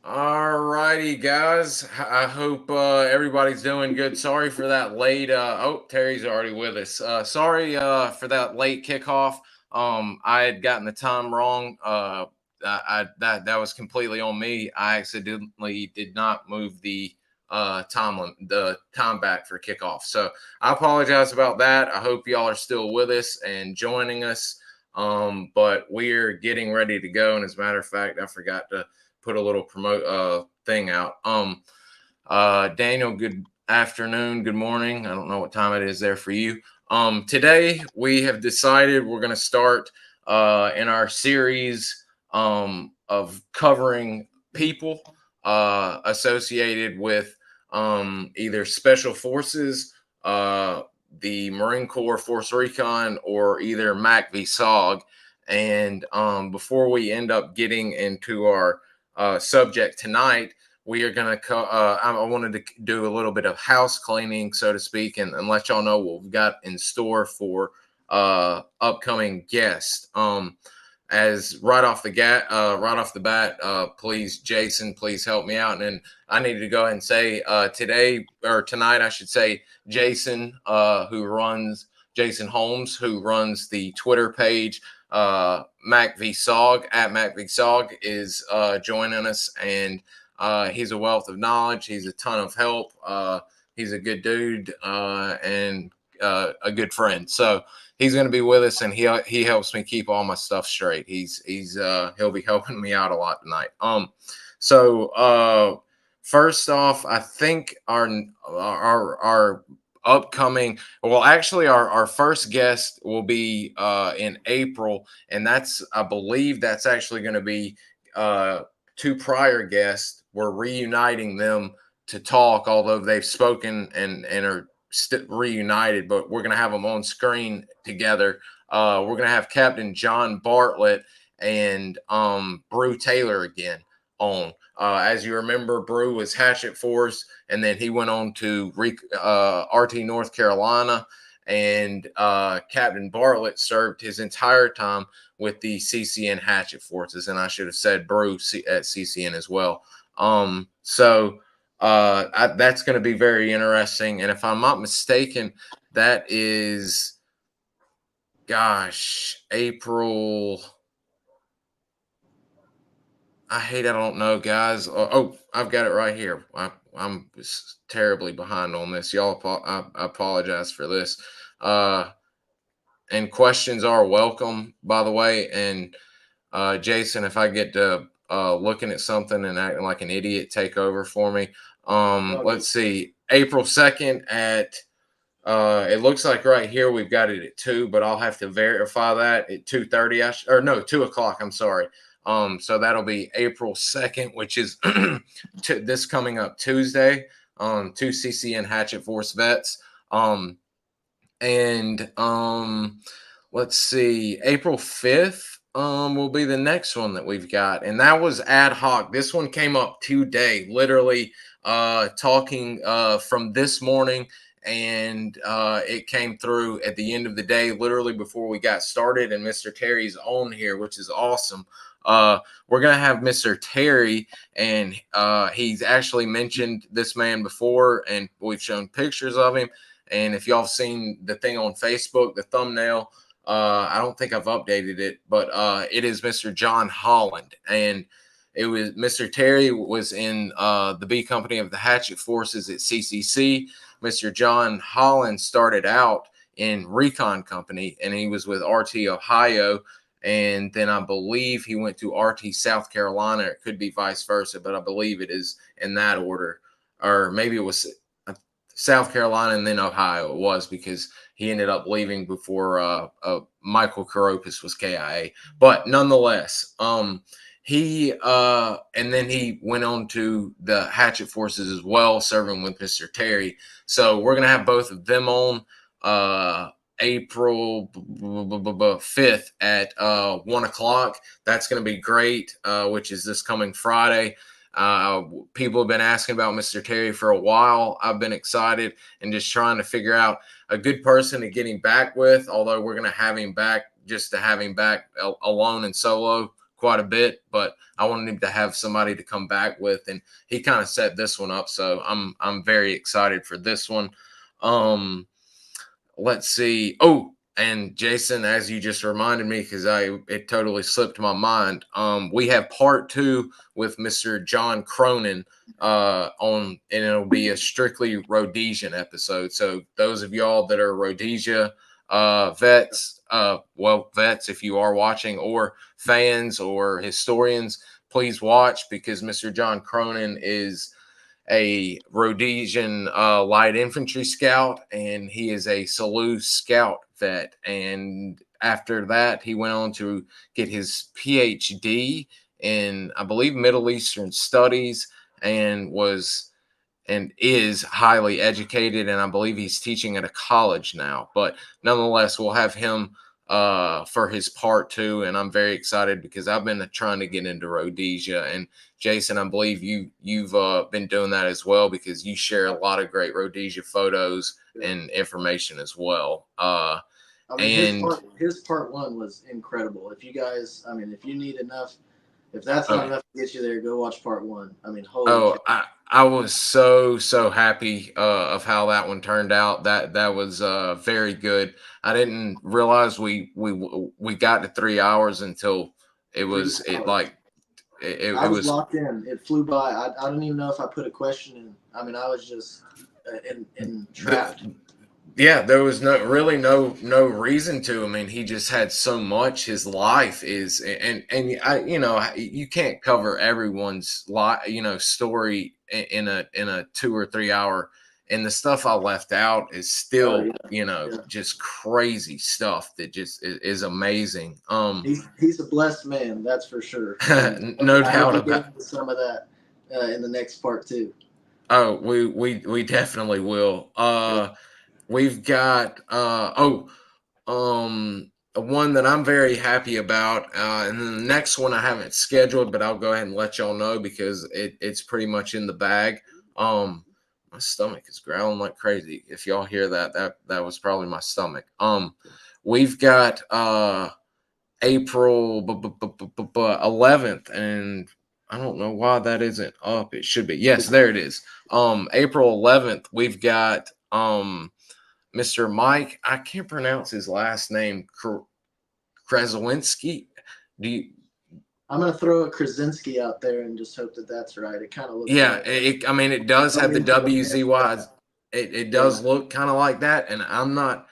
All righty, guys. I hope everybody's doing good. Sorry for that late. Terry's already with us. Sorry for that late kickoff. I had gotten the time wrong. That was completely on me. I accidentally did not move the time back for kickoff. So I apologize about that. I hope y'all are still with us and joining us. But we're getting ready to go. And as a matter of fact, I forgot to put a little promote thing out. Daniel, good afternoon, good morning. I don't know what time it is there for you. Today we have decided we're going to start in our series of covering people associated with either special forces, the Marine Corps Force Recon, or either MAC v SOG. And before we end up getting into our subject tonight, we are going to I wanted to do a little bit of house cleaning, so to speak, and let y'all know what we've got in store for upcoming guests. As right off the bat, please, Jason, please help me out. And I need to go ahead and say tonight, I should say, Jason Holmes, who runs the Twitter page, Mac v SOG, at Mac v SOG, is joining us, and he's a wealth of knowledge. He's a ton of help. He's a good dude and a good friend. So he's going to be with us, and he helps me keep all my stuff straight. He'll be helping me out a lot tonight. So first off, I think our upcoming, well, actually our first guest will be in April, and I believe that's actually going to be two prior guests. We're reuniting them to talk, although they've spoken and are reunited, but we're going to have them on screen together. We're going to have Captain John Bartlett and Brew Taylor again on. As you remember, Brew was Hatchet Force, and then he went on to RT North Carolina, and Captain Bartlett served his entire time with the CCN Hatchet Forces, and I should have said Brew at CCN as well. That's going to be very interesting, and if I'm not mistaken, that is, April. I don't know, guys. I've got it right here. I'm terribly behind on this. Y'all, I apologize for this. And questions are welcome, by the way. And Jason, if I get to looking at something and acting like an idiot, take over for me. Let's see. April 2nd at it looks like right here we've got it at 2, but I'll have to verify that at 2:30. 2 o'clock. I'm sorry. So that'll be April 2nd, which is this coming up Tuesday. Two CCN Hatchet Force vets. Let's see, April 5th will be the next one that we've got, and that was ad hoc. This one came up today, literally talking from this morning, and it came through at the end of the day, literally before we got started, and Mr. Terry's on here, which is awesome. We're going to have Mr. Terry, and he's actually mentioned this man before, and we've shown pictures of him. And if y'all have seen the thing on Facebook, the thumbnail, I don't think I've updated it, but it is Mr. John Holland. And it was Mr. Terry was in the B Company of the Hatchet Forces at CCC. Mr. John Holland started out in Recon Company, and he was with RT Ohio. And then I believe he went to RT South Carolina. It could be vice versa, but I believe it is in that order. Or maybe it was South Carolina and then Ohio. It was because he ended up leaving before Michael Karopis was KIA. But nonetheless, he and then he went on to the Hatchet Forces as well, serving with Mr. Terry. So we're gonna have both of them on April 5th at 1 o'clock. That's gonna be great, which is this coming Friday. People have been asking about Mr. Terry for a while. I've been excited and just trying to figure out a good person to get him back with, although we're going to have him back just to have him back alone and solo, quite a bit, but I wanted him to have somebody to come back with, and he kind of set this one up. So I'm very excited for this one. Let's see. Oh, and Jason, as you just reminded me, because it totally slipped my mind. We have part 2 with Mr. John Cronin and it'll be a strictly Rhodesian episode. So those of y'all that are Rhodesia vets, vets, if you are watching, or fans or historians, please watch, because Mr. John Cronin is a Rhodesian light infantry scout, and he is a Selous scout vet. And after that, he went on to get his PhD in, I believe, Middle Eastern studies, and is highly educated, and I believe he's teaching at a college now. But nonetheless, we'll have him for his part 2, and I'm very excited because I've been trying to get into Rhodesia. And Jason, I believe you've been doing that as well, because you share a lot of great Rhodesia photos and information as well. I mean, his part 1 was incredible. If you guys, I mean, if you need enough, if that's not enough to get you there, go watch part 1. I mean, holy shit. I was so happy of how that one turned out. That was very good. I didn't realize we got to 3 hours until it was it was locked in. It flew by. I don't even know if I put a question in. I mean, I was just in trapped. Yeah, there was no reason to. I mean, he just had so much. His life is, and you can't cover everyone's story in a 2 or 3 hour. And the stuff I left out is still, just crazy stuff that just is amazing. He's a blessed man, that's for sure. No doubt about it. Some of that in the next part 2. Oh, we definitely will. We've got one that I'm very happy about, and then the next one I haven't scheduled, but I'll go ahead and let y'all know because it's pretty much in the bag. My stomach is growling like crazy. If y'all hear that was probably my stomach. We've got April 11th, and I don't know why that isn't up. It should be. Yes, there it is. April 11th, we've got Mr. Mike. I can't pronounce his last name. Krasowinski. I'm gonna throw a Krasinski out there and just hope that that's right. It kind of looks. Yeah, it does have the WZY. It does look kind of like that, and I'm not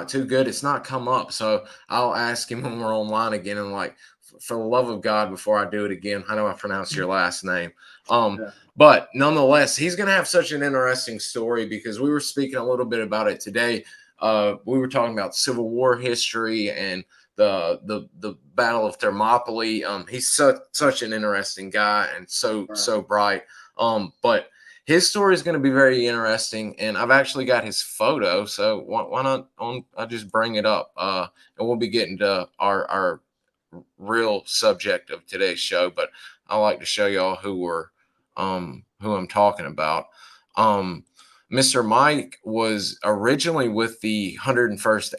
too good. It's not come up, so I'll ask him when we're online again. And like, for the love of God, before I do it again, how do I pronounce your last name? But nonetheless, he's going to have such an interesting story because we were speaking a little bit about it today. We were talking about Civil War history and the Battle of Thermopylae. He's such an interesting guy and so bright. But his story is going to be very interesting, and I've actually got his photo. So why not? I'll just bring it up, and we'll be getting to our real subject of today's show. But I like to show y'all who I'm talking about. Mr. Mike was originally with the 101st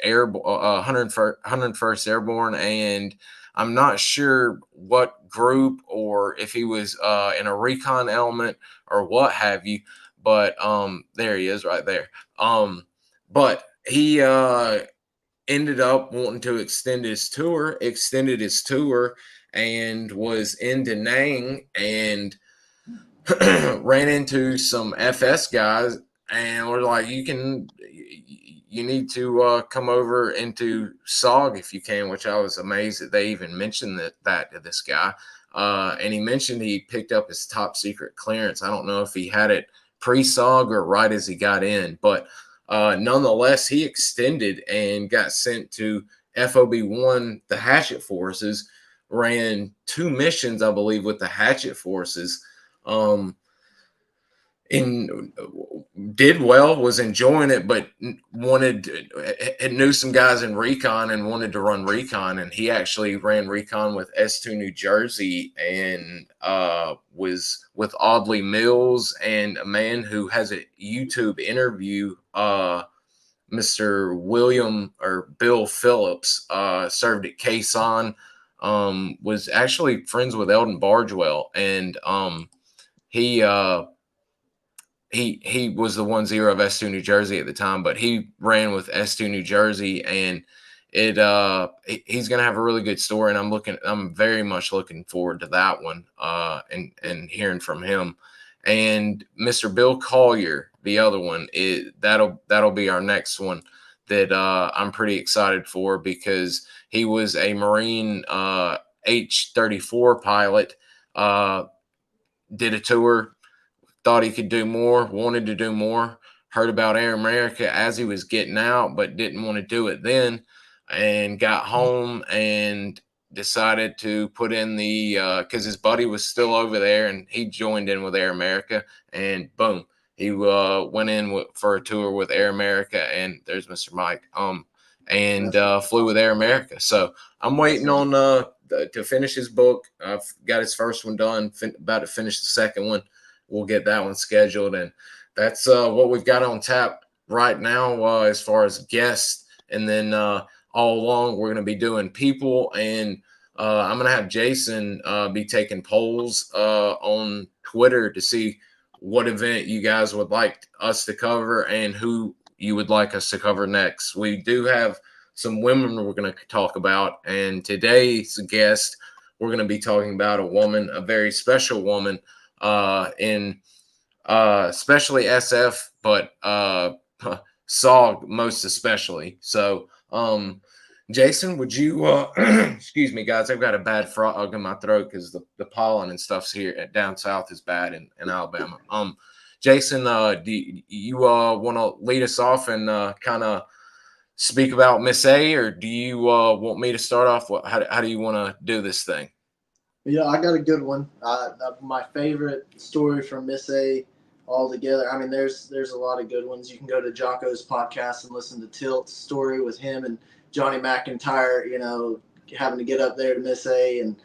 Airborne, and I'm not sure what group or if he was in a recon element or what have you, but there he is right there. But he ended up wanting to extended his tour, and was in Da Nang and ran into some FS guys, and we're like, you need to come over into SOG if you can, which I was amazed that they even mentioned that to this guy. And he mentioned he picked up his top secret clearance. I don't know if he had it pre-SOG or right as he got in, but nonetheless, he extended and got sent to FOB1, the Hatchet Forces, ran 2 missions, I believe, with the Hatchet Forces. Did well, was enjoying it, but knew some guys in Recon and wanted to run Recon, and he actually ran Recon with S2 New Jersey and was with Audley Mills and a man who has a YouTube interview, Mr. William or Bill Phillips, served at Quezon. was actually friends with Eldon Bargewell, and he was the 1-0 of S2 New Jersey at the time, but he ran with S2 New Jersey, and he's going to have a really good story, and I'm very much looking forward to that one, and hearing from him. And Mr. Bill Collier, the other one, that'll be our next one that I'm pretty excited for, because he was a Marine H-34 pilot, did a tour, thought he could do more, wanted to do more, heard about Air America as he was getting out, but didn't want to do it then, and got home and decided to put in the because his buddy was still over there, and he joined in with Air America, and boom, he went in for a tour with Air America, and there's Mr. Mike, and flew with Air America. So I'm waiting on to finish his book. I've got his first one done, about to finish the second one. We'll get that one scheduled, and that's what we've got on tap right now as far as guests. And then all along, we're going to be doing people, and I'm going to have Jason be taking polls on Twitter to see what event you guys would like us to cover and who you would like us to cover next. We do have some women we're going to talk about, and today's guest, we're going to be talking about a woman, a very special woman, in especially SF, but SOG most especially. So Jason, would you excuse me guys, I've got a bad frog in my throat because the pollen and stuff's here down south is bad in Alabama. Jason, do you want to lead us off and kind of speak about Miss A, or do you want me to start off? How do you want to do this thing? Yeah, I got a good one. My favorite story from Miss A altogether. I mean, there's a lot of good ones. You can go to Jocko's podcast and listen to Tilt's story with him and Johnny McIntyre, you know, having to get up there to Miss A and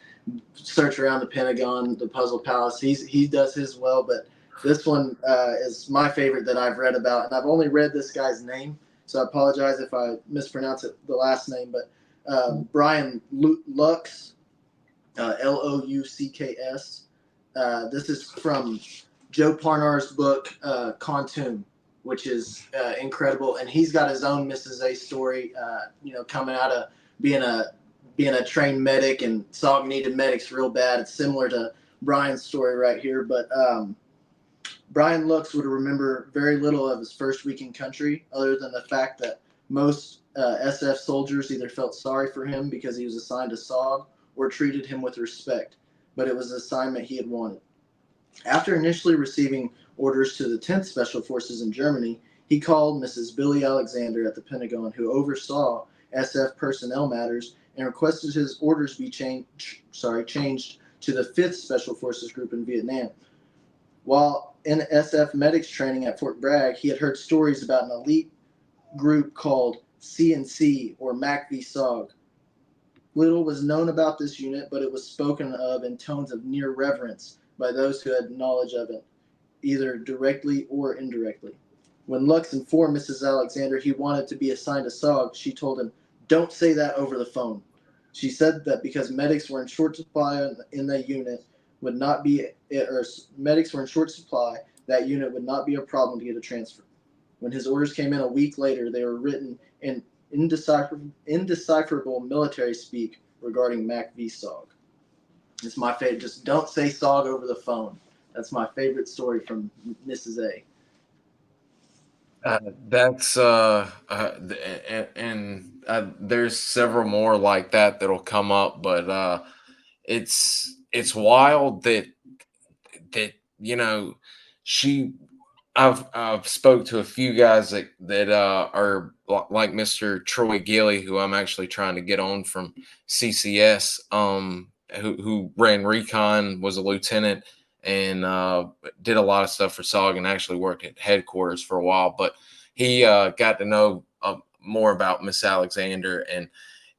search around the Pentagon, the Puzzle Palace. He does his well, but this one is my favorite that I've read about, and I've only read this guy's name, so I apologize if I mispronounce it, the last name, but Brian Lux. Loucks. This is from Joe Parnar's book, Contoom, which is incredible. And he's got his own Mrs. A story, you know, coming out of being a trained medic, and SOG needed medics real bad. It's similar to Brian's story right here. But Brian Lux would remember very little of his first week in country, other than the fact that most SF soldiers either felt sorry for him because he was assigned to SOG, or treated him with respect, but it was an assignment he had wanted. After initially receiving orders to the 10th Special Forces in Germany, he called Mrs. Billye Alexander at the Pentagon, who oversaw SF personnel matters, and requested his orders be changed to the 5th Special Forces Group in Vietnam. While in SF medics training at Fort Bragg, he had heard stories about an elite group called CNC, or MACV SOG. Little was known about this unit, but it was spoken of in tones of near reverence by those who had knowledge of it, either directly or indirectly. When Lux informed Mrs. Alexander he wanted to be assigned to SOG, she told him, "Don't say that over the phone." She said that because medics were in short supply in that unit, medics were in short supply, that unit would not be a problem to get a transfer. When his orders came in a week later, they were written in indecipherable military speak regarding MACV SOG. It's my favorite. Just don't say SOG over the phone. That's my favorite story from Mrs. A. There's several more like that'll come up, but it's wild that you know I've spoke to a few guys that are like Mr. Troy Gilly, who I'm actually trying to get on from CCS, who ran Recon, was a lieutenant, and did a lot of stuff for SOG, and actually worked at headquarters for a while. But he got to know more about Miss Alexander, and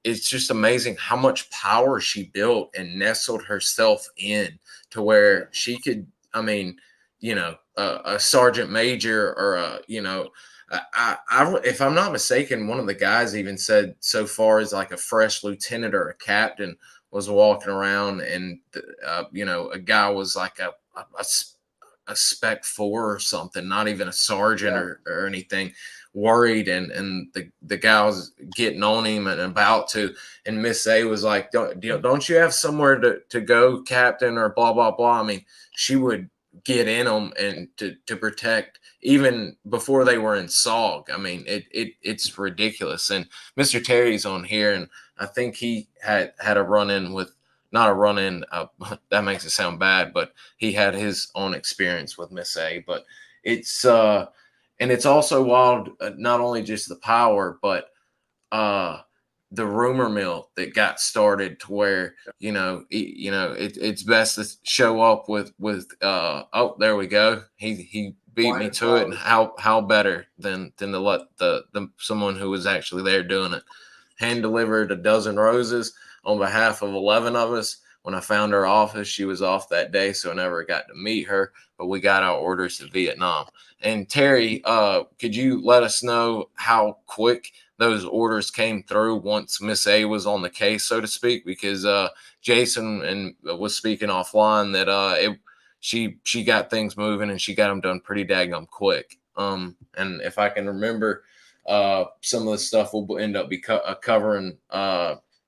it's just amazing how much power she built and nestled herself in to where she could, I mean, you know, a sergeant major, or if I'm not mistaken, one of the guys even said so far as like a fresh lieutenant or a captain was walking around, and a guy was like a spec 4 or something, not even a sergeant or anything, worried, and the guy was getting on him and about to, and Miss A was like, don't you have somewhere to go, Captain, or blah blah blah. I mean, she would get in them and to protect even before they were in SOG. I mean, it's ridiculous. And Mr. Terry's on here, and I think he had a run-in with, not a run-in, that makes it sound bad, but he had his own experience with Miss A. But it's and it's also wild, not only just the power, but the rumor mill that got started to where it's best to show up with oh, there we go, he beat me to it, and how better than to let the someone who was actually there doing it. Hand delivered a dozen roses on behalf of 11 of us. When I found her office, she was off that day, so I never got to meet her, but we got our orders to Vietnam. And Terry, could you let us know how quick those orders came through once Miss A was on the case, so to speak? Because Jason was speaking offline that she got things moving, and she got them done pretty daggum quick. And if I can remember, some of the stuff we'll end up covering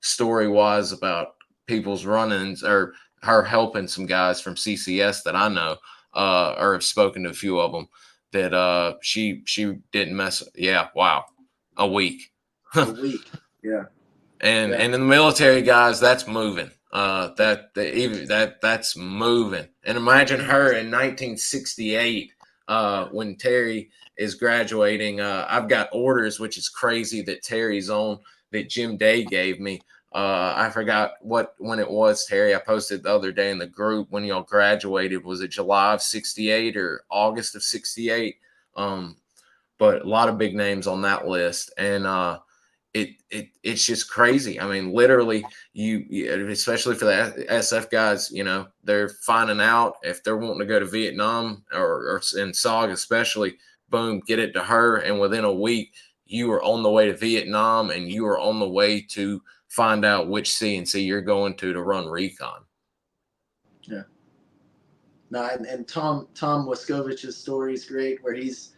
story wise about people's run-ins, or her helping some guys from CCS that I know, or have spoken to a few of them, that she didn't mess. Yeah, wow, a week. A week, yeah. And in the military, guys, that's moving. That's moving. And imagine her in 1968, when Terry is graduating. I've got orders, which is crazy, that Terry's on, that Jim Day gave me. I forgot when it was, Terry. I posted the other day in the group when y'all graduated. Was it July of 68 or August of 68? But a lot of big names on that list. And it's just crazy. I mean, literally, you especially for the SF guys, they're finding out if they're wanting to go to Vietnam or in SOG especially. Boom, get it to her, and within a week, you are on the way to Vietnam, and you are on the way to find out which CNC you're going to run Recon. Yeah. No, and Tom Waskovich's story is great, where he's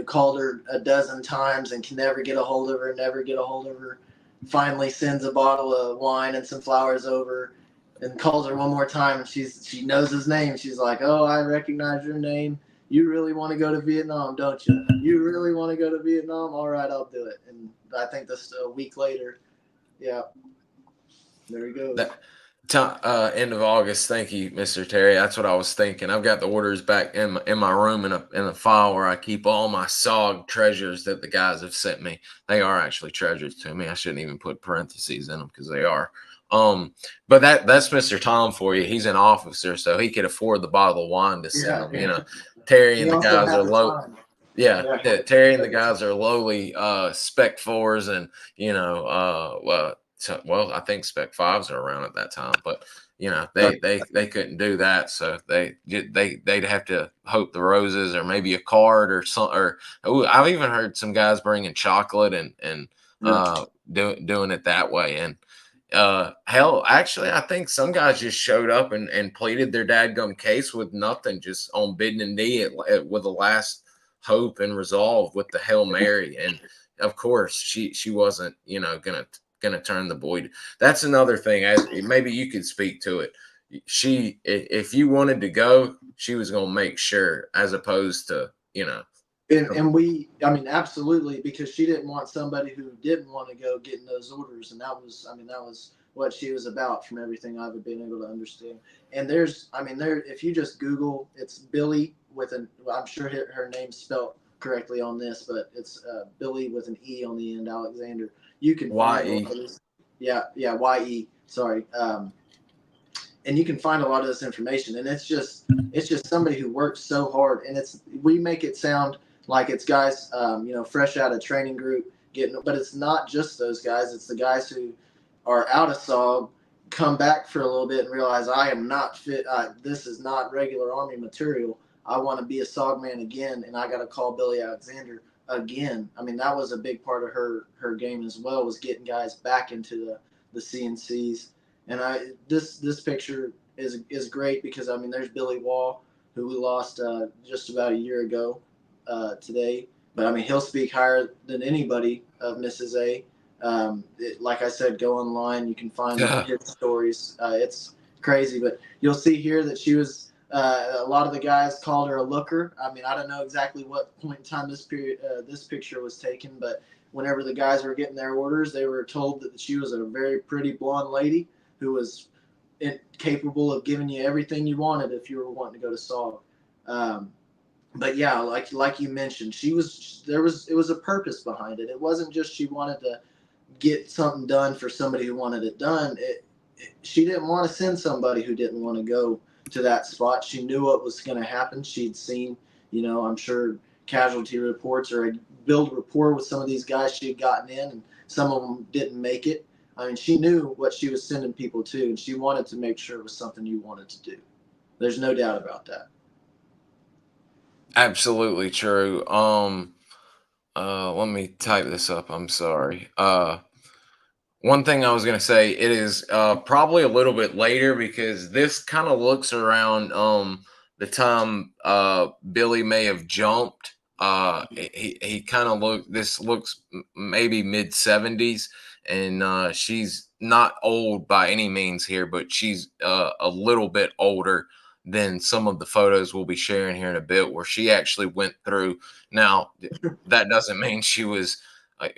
called her a dozen times and can never get a hold of her. Finally sends a bottle of wine and some flowers over, and calls her one more time, and she knows his name. She's like, "Oh, I recognize your name. You really want to go to Vietnam, don't you? You really want to go to Vietnam? All right, I'll do it." And I think that's a week later. Yeah. There he goes. End of August. Thank you, Mr. Terry. That's what I was thinking. I've got the orders back in my room in a file where I keep all my SOG treasures that the guys have sent me. They are actually treasures to me. I shouldn't even put parentheses in them because they are. But that's Mr. Tom for you. He's an officer, so he could afford the bottle of wine to send them. Terry and the guys are low. Yeah, Terry and the guys are lowly spec 4s, and I think spec 5s are around at that time, but they couldn't do that, so they'd have to hope the roses or maybe a card or something. Or I've even heard some guys bringing chocolate and doing it that way. And hell, actually, I think some guys just showed up and pleaded their dadgum case with nothing, just on bending knee with the last hope and resolve with the Hail Mary. And of course, she wasn't gonna turn the boy. That's another thing. As maybe you could speak to it. If you wanted to go, she was gonna make sure, as opposed to And we, I mean, absolutely, because she didn't want somebody who didn't want to go getting those orders, and that was what she was about, from everything I've been able to understand. And if you just Google, it's Billye with I'm sure her name's spelled correctly on this, but it's Billye with an E on the end, Alexander. You can find Y-E. Sorry. And you can find a lot of this information, and it's just somebody who works so hard, and we make it sound like it's guys, fresh out of training group but it's not just those guys. It's the guys who are out of SOG, come back for a little bit and realize, I am not fit. This is not regular Army material. I want to be a SOG man again, and I got to call Billye Alexander again. I mean, that was a big part of her game as well, was getting guys back into the CNCs. And this picture is great because I mean there's Billy Wall, who we lost just about a year ago today. But I mean he'll speak higher than anybody of Mrs. A. Like I said, go online, you can find his stories. It's crazy, but you'll see here that she was. A lot of the guys called her a looker. I mean, I don't know exactly what point in time this picture was taken, but whenever the guys were getting their orders, they were told that she was a very pretty blonde lady who was capable of giving you everything you wanted if you were wanting to go to SOG. But yeah, like you mentioned, it was a purpose behind it. It wasn't just she wanted to get something done for somebody who wanted it done. She didn't want to send somebody who didn't want to go to that spot. She knew what was going to happen. She'd seen, I'm sure casualty reports or build rapport with some of these guys she had gotten in, and some of them didn't make it. I mean, she knew what she was sending people to, and she wanted to make sure it was something you wanted to do. There's no doubt about that. Absolutely true. Let me type this up. I'm sorry. One thing I was going to say, it is probably a little bit later because this kind of looks around the time Billye may have jumped. He kind of this looks maybe mid 70s, and she's not old by any means here, but she's a little bit older than some of the photos we'll be sharing here in a bit, where she actually went through. Now, that doesn't mean she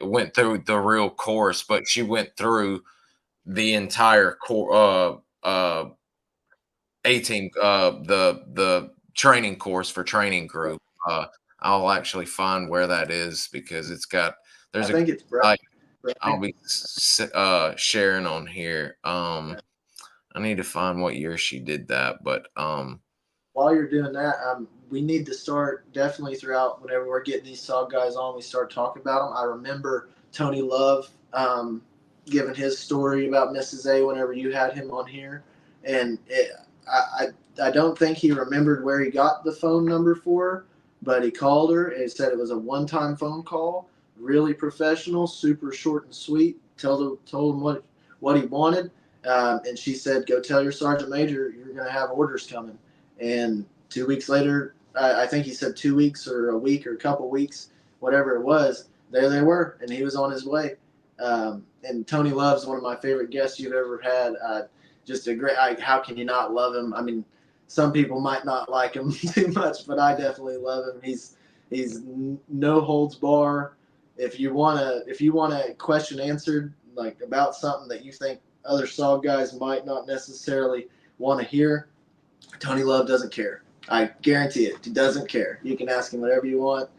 went through the real course, but she went through the entire 18 the training course for training group. I'll actually find where that is because I think it's right. I'll be sharing on here. I need to find what year she did that, but while you're doing that, we need to start definitely throughout whenever we're getting these SOG guys on, we start talking about them. I remember Tony Love giving his story about Mrs. A whenever you had him on here, and I don't think he remembered where he got the phone number for her, but he called her and said it was a one-time phone call, really professional, super short and sweet. Told him what he wanted, and she said, "Go tell your sergeant major you're going to have orders coming." And 2 weeks later, I think he said 2 weeks or a week or a couple weeks, whatever it was, there they were, and he was on his way. And Tony Love's one of my favorite guests you've ever had. Just a great. How can you not love him? I mean, some people might not like him too much, but I definitely love him. He's no holds bar. If you want a question answered, like about something that you think other SOG guys might not necessarily want to hear, Tony Love doesn't care. I guarantee it. He doesn't care. You can ask him whatever you want.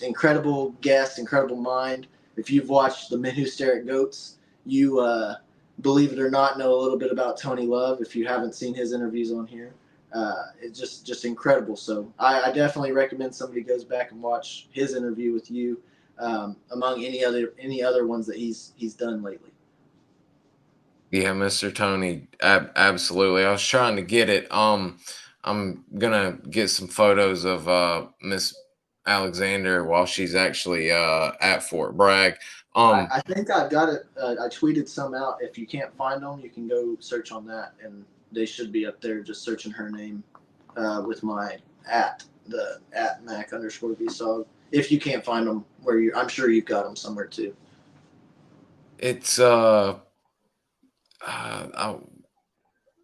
Incredible guest, incredible mind. If you've watched The Men Who Stare at Goats, you, believe it or not, know a little bit about Tony Love. If you haven't seen his interviews on here, it's just incredible. So I definitely recommend somebody goes back and watch his interview with you, among any other ones that he's done lately. Yeah, Mr. Tony, absolutely. I was trying to get it. I'm gonna get some photos of Miss Alexander while she's actually at Fort Bragg. I think I've got it. I tweeted some out. If you can't find them, you can go search on that, and they should be up there. Just searching her name with my the @Mac_BSOG. If you can't find them I'm sure you've got them somewhere too. It's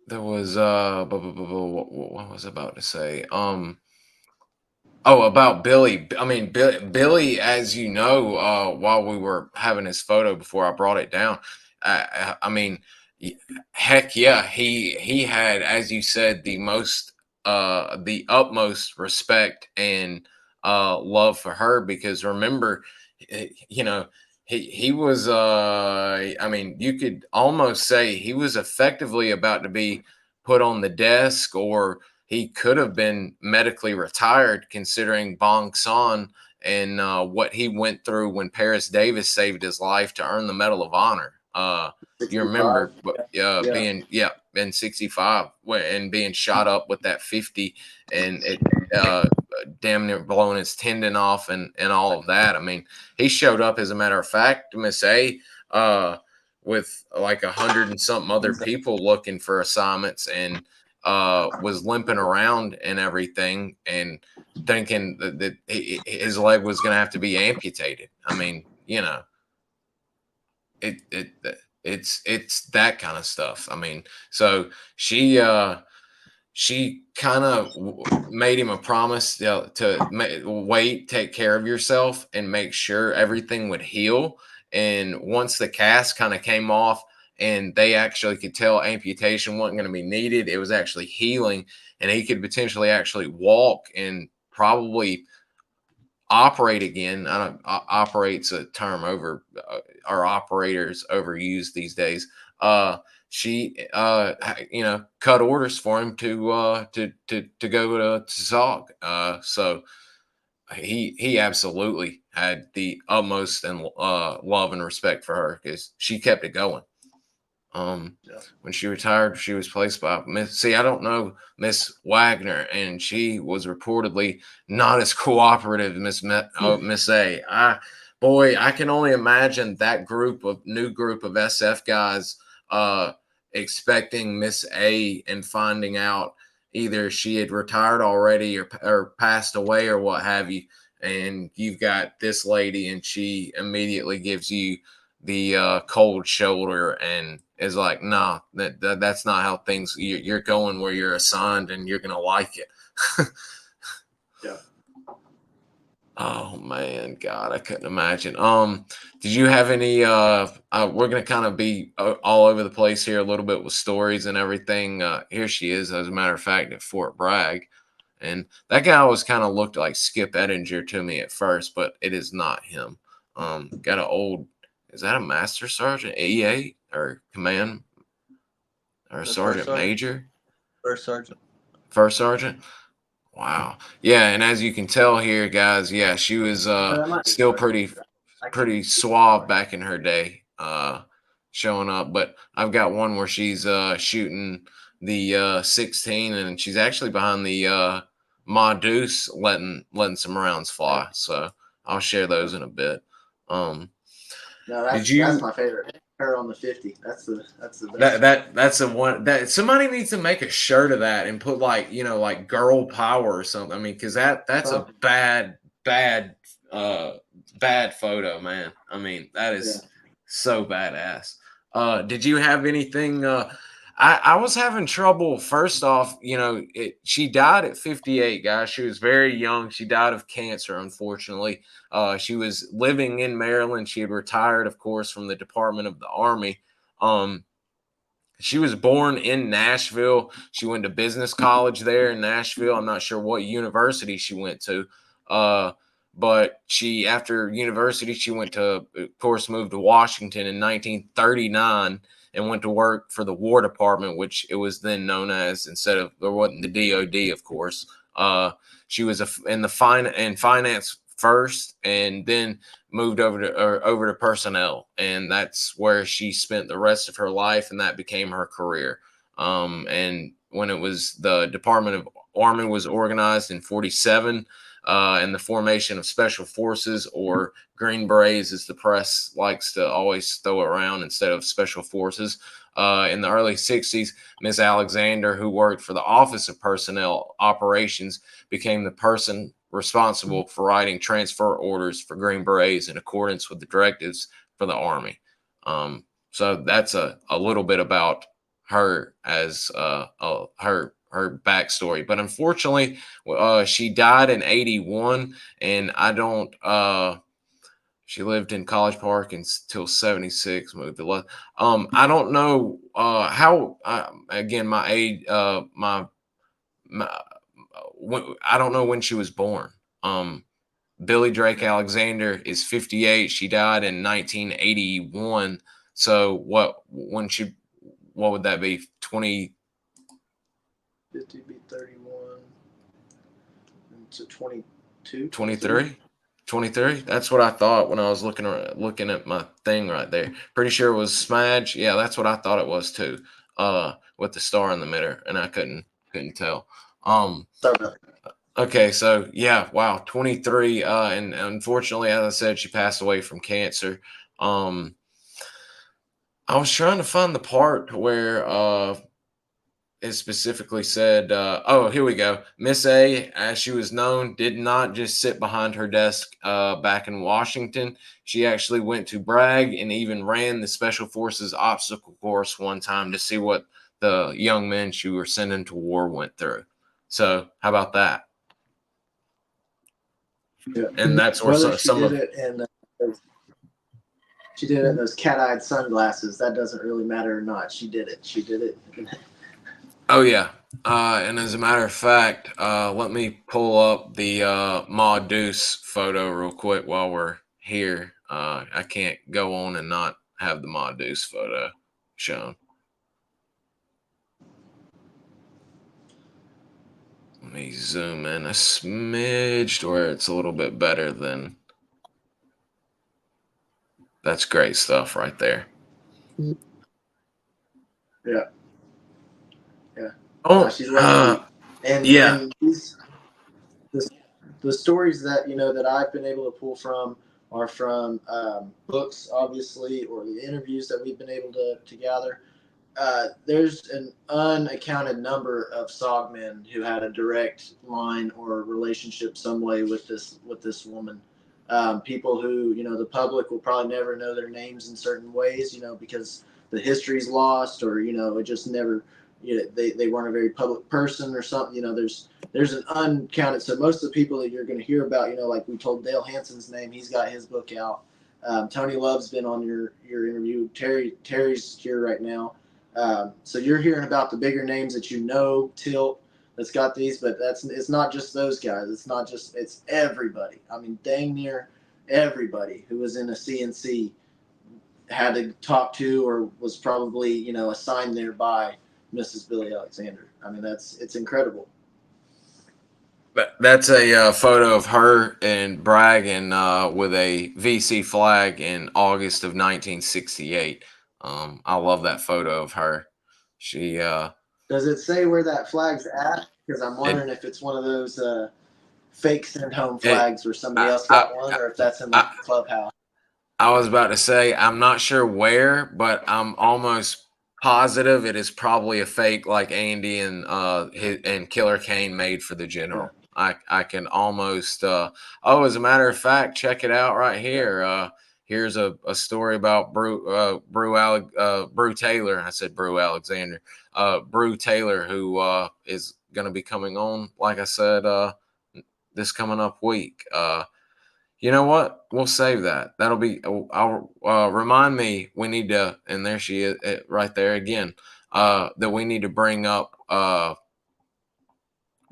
there was what was I about to say? Oh, about Billye. I mean, Billye, as you know, while we were having his photo before I brought it down, I mean, heck yeah, he had, as you said, the utmost respect and love for her, because remember, you know, he was I mean, you could almost say he was effectively about to be put on the desk, or he could have been medically retired, considering Bong Son and what he went through when Paris Davis saved his life to earn the Medal of Honor. You remember being in 65 and being shot up with that 50, and it damn near blowing his tendon off and all of that. I mean, he showed up. As a matter of fact, Miss A, with like 100 and something other people looking for assignments, and was limping around and everything, and thinking that his leg was going to have to be amputated. I mean, you know, it's that kind of stuff. I mean, so she kind of made him a promise to wait, take care of yourself, and make sure everything would heal. And once the cast kind of came off and they actually could tell amputation wasn't going to be needed, it was actually healing, and he could potentially actually walk and probably operate again. I don't operate's a term over our operators overused these days. She cut orders for him to go to SOG. So he absolutely had the utmost and love and respect for her, because she kept it going. When she retired, she was placed by I don't know Miss Wagner, and she was reportedly not as cooperative as Miss A. I can only imagine that new group of SF guys expecting Miss A and finding out either she had retired already or passed away or what have you, and you've got this lady and she immediately gives you the cold shoulder and is like, nah, that's not how things. You're going where you're assigned, and you're gonna like it. Yeah. Oh man, God, I couldn't imagine. Did you have any? We're gonna kind of be all over the place here a little bit with stories and everything. Here she is, as a matter of fact, at Fort Bragg, and that guy always kind of looked like Skip Ettinger to me at first, but it is not him. Got an old. Is that a master sergeant, EA, or command, or sergeant major? First sergeant. First sergeant. Wow. Yeah, and as you can tell here, guys, yeah, she was still pretty suave back in her day, showing up. But I've got one where she's shooting the 16, and she's actually behind the Ma Deuce letting some rounds fly. So I'll share those in a bit. No, that's my favorite. Her on the 50. That's the best. That's the one that somebody needs to make a shirt of that and put like girl power or something. I mean, because that's a bad photo, man. I mean, that is so badass. Did you have anything? I was having trouble. First off, she died at 58, guys. She was very young. She died of cancer, unfortunately. She was living in Maryland. She had retired, of course, from the Department of the Army. She was born in Nashville. She went to business college there in Nashville. I'm not sure what university she went to. But after university, she went to, of course, moved to Washington in 1939 and went to work for the War Department, which it was then known as, there wasn't the DOD, of course. She was in finance first, and then moved over to personnel, and that's where she spent the rest of her life, and that became her career. And when it was the Department of Army was organized in 1947, and the formation of Special Forces, or Green Berets, as the press likes to always throw around instead of Special Forces. In the early 1960s, Ms. Alexander, who worked for the Office of Personnel Operations, became the person responsible for writing transfer orders for Green Berets in accordance with the directives for the Army. So that's a little bit about her as her backstory. But unfortunately, she died in 1981, and she lived in College Park until 1976, moved to left. I don't know how, again, my age, I don't know when she was born. Billye Drake Alexander is 58. She died in 1981. So what would that be? 20? 50 be 31. So 22. 23. 23. That's what I thought when I was looking at my thing right there. Pretty sure it was Smudge. Yeah, that's what I thought it was too. With the star in the middle, and I couldn't tell. Okay, so yeah, wow, 23. And unfortunately, as I said, she passed away from cancer. I was trying to find the part where it specifically said, oh, here we go. Miss A, as she was known, did not just sit behind her desk back in Washington. She actually went to brag and even ran the Special Forces obstacle course one time to see what the young men she were sending to war went through. So, how about that? Yeah. And that's where Whether she some did of it in she did it in those cat-eyed sunglasses. That doesn't really matter or not. She did it. She did it. Oh yeah, and as a matter of fact, let me pull up the Ma Deuce photo real quick while we're here. I can't go on and not have the Ma Deuce photo shown. Let me zoom in a smidge to where it's a little bit better than. That's great stuff right there. Yeah. Yeah. Oh, she's wearing yeah. And the stories that that I've been able to pull from are from books, obviously, or the interviews that we've been able to gather. There's an unaccounted number of SOG who had a direct line or relationship some way with this woman. People who the public will probably never know their names in certain ways, because the history's lost, or it just never. They weren't a very public person or something. There's an uncounted. So most of the people that you're going to hear about, like we told Dale Hanson's name, he's got his book out. Tony Love's been on your interview. Terry's here right now. So you're hearing about the bigger names that Tilt that's got these, but it's not just those guys. It's everybody. I mean, dang near everybody who was in a CNC had to talk to or was probably assigned there by Mrs. Billye Alexander. I mean, it's incredible. That's a photo of her and bragging with a VC flag in August of 1968. I love that photo of her. She Does it say where that flag's at? Because I'm wondering it, if it's one of those fake send home it, flags where somebody else got one, or if that's in the clubhouse. I was about to say I'm not sure where, but I'm almost positive it is probably a fake like Andy and Killer Kane made for the general. I can almost as a matter of fact, check it out right here. Here's a story about Brew Taylor. I said Brew Alexander. Brew Taylor, who is going to be coming on, like I said, this coming up week. You know what? We'll save that. That'll be. I'll remind me. We need to. And there she is, right there again. That we need to bring up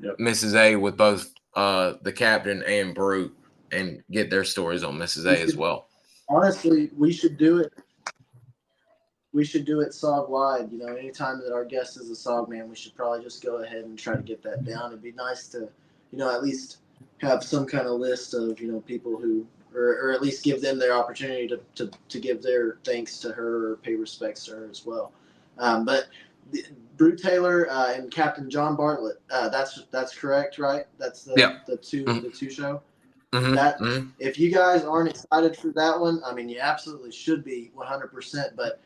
Mrs. A with both the captain and Brew, and get their stories on Mrs. A as well. Honestly, we should do it. We should do it SOG wide. Anytime that our guest is a SOG man, we should probably just go ahead and try to get that down. It'd be nice to, at least have some kind of list of people who, or at least give them their opportunity to give their thanks to her or pay respects to her as well. But Brew Taylor and Captain John Bartlett, that's correct, right? That's the two show. Mm-hmm. If you guys aren't excited for that one, I mean, you absolutely should be 100%. But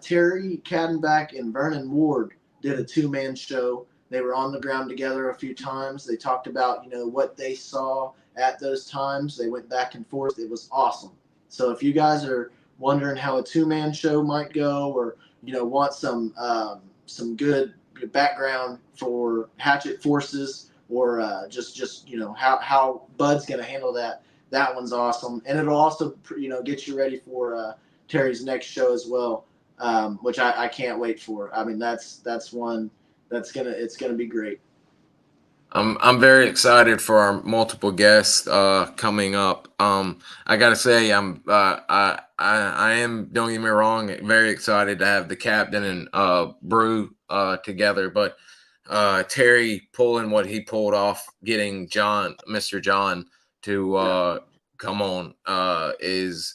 Terry Cadenback and Vernon Ward did a two-man show. They were on the ground together a few times. They talked about what they saw at those times. They went back and forth. It was awesome. So if you guys are wondering how a two-man show might go, or want some good background for Hatchet Forces, or just how Bud's going to handle that one's awesome. And it'll also get you ready for Terry's next show as well, which I can't wait for. I mean, that's one it's gonna be great. I'm very excited for our multiple guests coming up. I gotta say, I am, don't get me wrong, very excited to have the captain and Brew together. But Terry pulling what he pulled off, getting Mr. John to come on is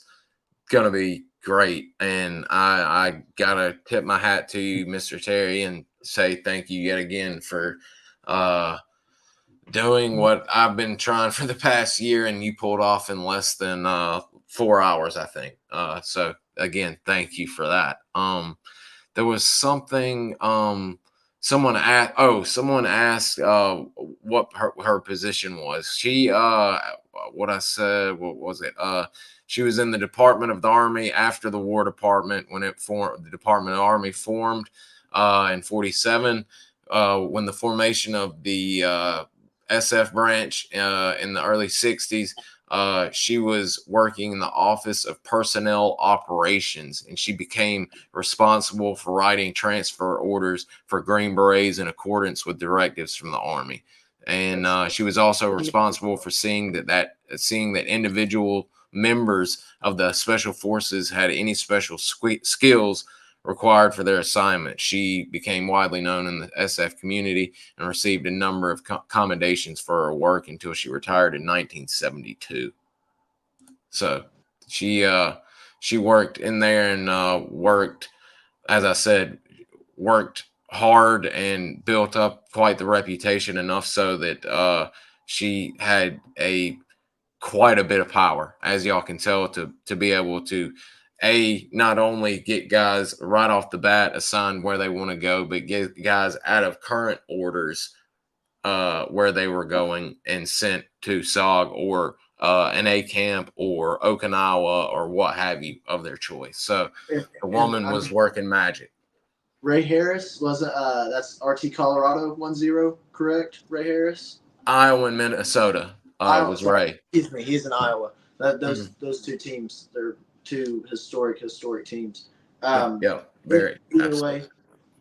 gonna be great. And I gotta tip my hat to you, Mr. Terry, and say thank you yet again for doing what I've been trying for the past year, and you pulled off in less than 4 hours, I think. So again, thank you for that. There was something someone asked what her position was. She what I said, what was it? She was in the Department of the Army after the War Department when it formed. The Department of the Army formed in 47 when the formation of the SF branch in the early 60s. She was working in the Office of Personnel Operations, and she became responsible for writing transfer orders for Green Berets in accordance with directives from the Army. And she was also responsible for seeing that individual members of the Special Forces had any special skills required for their assignment. She became widely known in the SF community and received a number of commendations for her work until she retired in 1972. So she worked in there and worked, as I said, worked hard and built up quite the reputation, enough so that she had quite a bit of power, as y'all can tell, to be able to not only get guys right off the bat assigned where they want to go, but get guys out of current orders where they were going and sent to SOG or an A camp or Okinawa or what have you of their choice. So the woman was working magic. Ray Harris wasn't that's RT Colorado 1-0, correct? Ray Harris? Iowa and Minnesota was Ray. Excuse me, he's in Iowa. Those two teams, they're two historic teams. Very. Either way,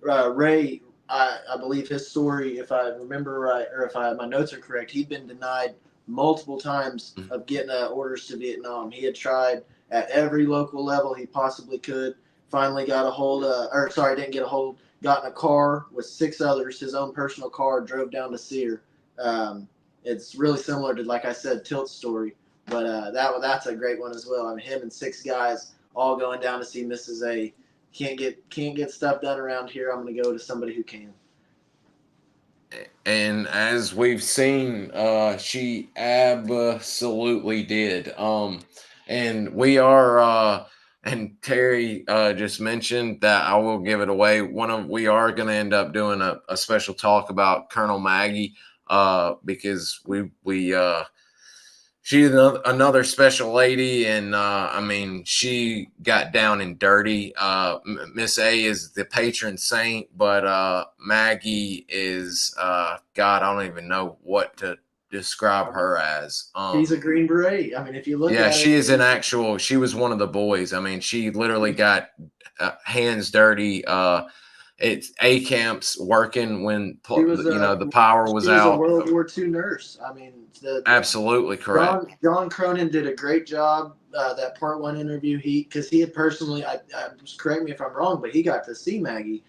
Ray, I believe his story, if I remember right, or if my notes are correct, he'd been denied multiple times of getting orders to Vietnam. He had tried at every local level he possibly could. Finally got a hold didn't get a hold, got in a car with 6 others, his own personal car, drove down to Sear. It's really similar to, like I said, Tilt's story, but that's a great one as well. I mean, him and 6 guys all going down to see Mrs. A. Can't get stuff done around here. I'm going to go to somebody who can. And as we've seen, she absolutely did. And we are, and Terry just mentioned that, I will give it away. We are going to end up doing a special talk about Colonel Maggie, because she's another special lady, and I mean, she got down and dirty. Miss A is the patron saint, but Maggie is God, I don't even know what to describe her as. She's a Green Beret. I mean, if you look at she is she was one of the boys. I mean, she literally got hands dirty. It's A camps working when the power was out. She was a World War II nurse. I mean, absolutely correct. John Cronin did a great job. That part 1 interview, because he had personally, correct me if I'm wrong, but he got to see Maggie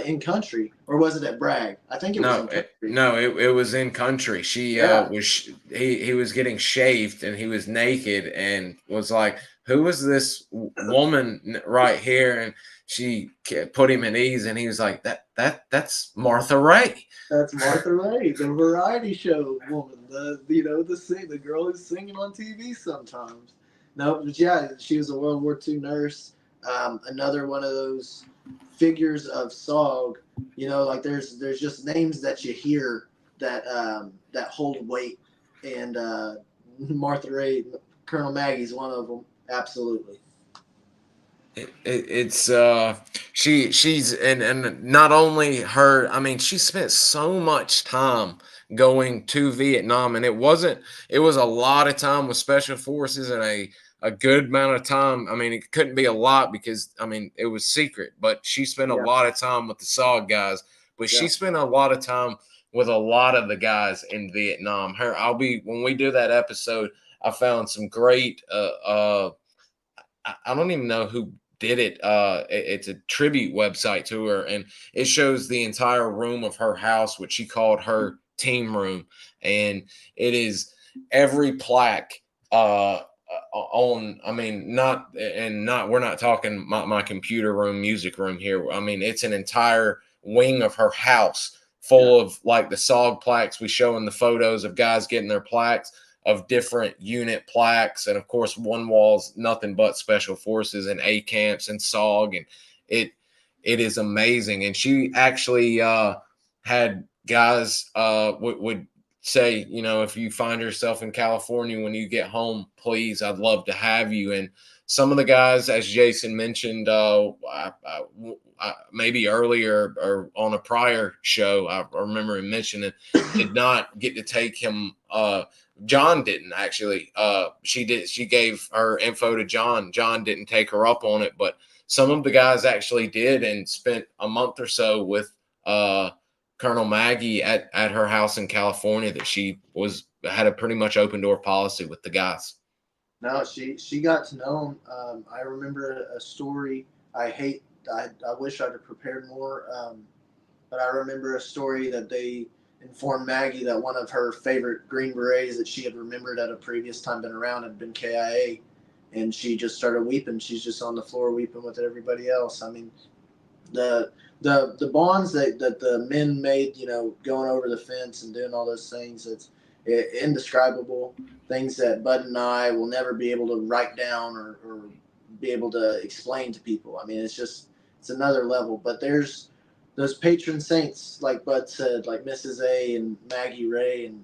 in country, or was it at Bragg? I think it was in country. It was in country. He was getting shaved and he was naked and was like, who is this woman right here? And she put him at ease, and he was like, that's Martha Ray. That's Martha Ray, the variety show woman, the girl who's singing on TV sometimes. No, but yeah, she was a World War II nurse. Another one of those figures of SOG. Like there's just names that you hear that hold weight, and Martha Ray, Colonel Maggie's one of them. Absolutely. She's and not only her, I mean, she spent so much time going to Vietnam, and it was a lot of time with special forces and a good amount of time. I mean, it couldn't be a lot because, I mean, it was secret, but she spent a lot of time with the SOG guys, but she spent a lot of time with a lot of the guys in Vietnam. When we do that episode, I found some great, I don't even know who did it. It's a tribute website to her, and it shows the entire room of her house, which she called her team room. And it is every plaque we're not talking my computer room, music room here. I mean, it's an entire wing of her house full of like the SOG plaques we show in the photos of guys getting their plaques. of different unit plaques, and of course one wall's nothing but special forces and A camps and SOG, and it is amazing. And she actually had guys would say, you know, if you find yourself in California when you get home, please, I'd love to have you. And some of the guys, as Jason mentioned, maybe earlier or on a prior show, I remember him mentioning, did not get to take him. John didn't actually. She did. She gave her info to John. John didn't take her up on it, but some of the guys actually did, and spent a month or so with Colonel Maggie at her house in California. That she had a pretty much open door policy with the guys. No, she got to know him. I remember a story. I wish I'd have prepared more, but I remember a story that they informed Maggie that one of her favorite Green Berets that she had remembered at a previous time been around had been KIA, and she just started weeping. She's just on the floor weeping with everybody else. I mean, the bonds that the men made, you know, going over the fence and doing all those things, it's indescribable. Things that Bud and I will never be able to write down or be able to explain to people. I mean, it's another level. But there's those patron saints, like Bud said, like Mrs. A and Maggie Ray, and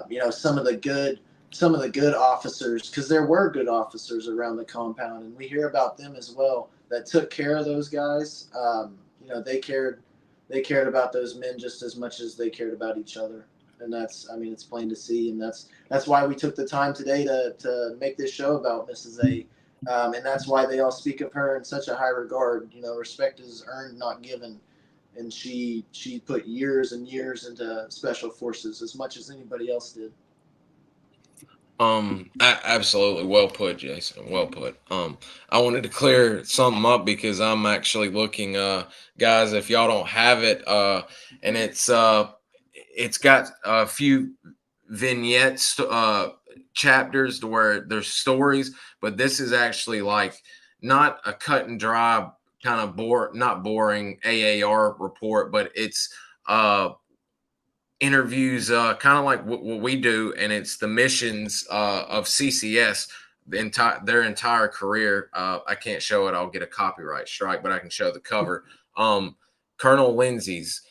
you know, some of the good officers, because there were good officers around the compound, and we hear about them as well, that took care of those guys. You know, they cared about those men just as much as they cared about each other. And that's, I mean, it's plain to see, and that's why we took the time today to make this show about Mrs. A. And that's why they all speak of her in such a high regard. You know, respect is earned, not given. And she put years and years into special forces as much as anybody else did. Absolutely. Well put, Jason. Well put. I wanted to clear something up because I'm actually looking, guys, if y'all don't have it, and it's got a few vignettes, chapters to where there's stories, but this is actually like not a cut and dry kind of not boring AAR report, but it's, interviews, kind of like what we do, and it's the missions of CCS, their entire career. I can't show it; I'll get a copyright strike, but I can show the cover. Colonel Lindsay's.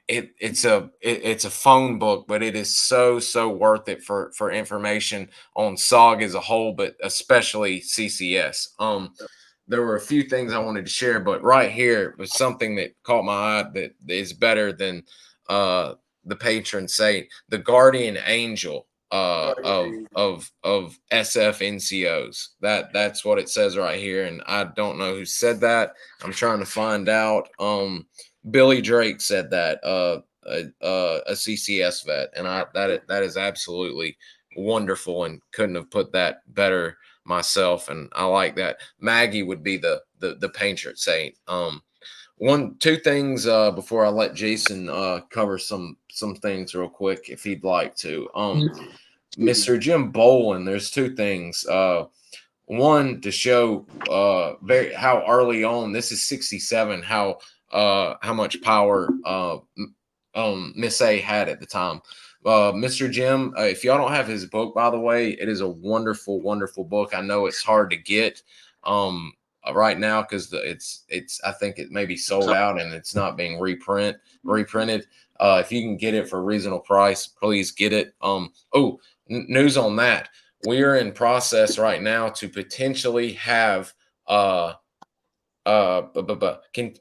It's a phone book, but it is so worth it for information on SOG as a whole, but especially CCS. There were a few things I wanted to share, but right here was something that caught my eye that is better than the patron saint, the guardian angel of SF NCOs. That's what it says right here, and I don't know who said that. I'm trying to find out. Billye Drake said that, a CCS vet, and that is absolutely wonderful, and couldn't have put that better myself. And I like that. Maggie would be the patron saint. Two things before I let Jason cover some things real quick if he'd like to. Mr. Jim Bolen, there's two things. One, to show how early on, this is 67, how much power Miss A had at the time. Mr. Jim, if y'all don't have his book, by the way, it is a wonderful book. I know it's hard to get right now because it's I think it may be sold out and it's not being reprinted. If you can get it for a reasonable price, please get it. News on that. We are in process right now to potentially have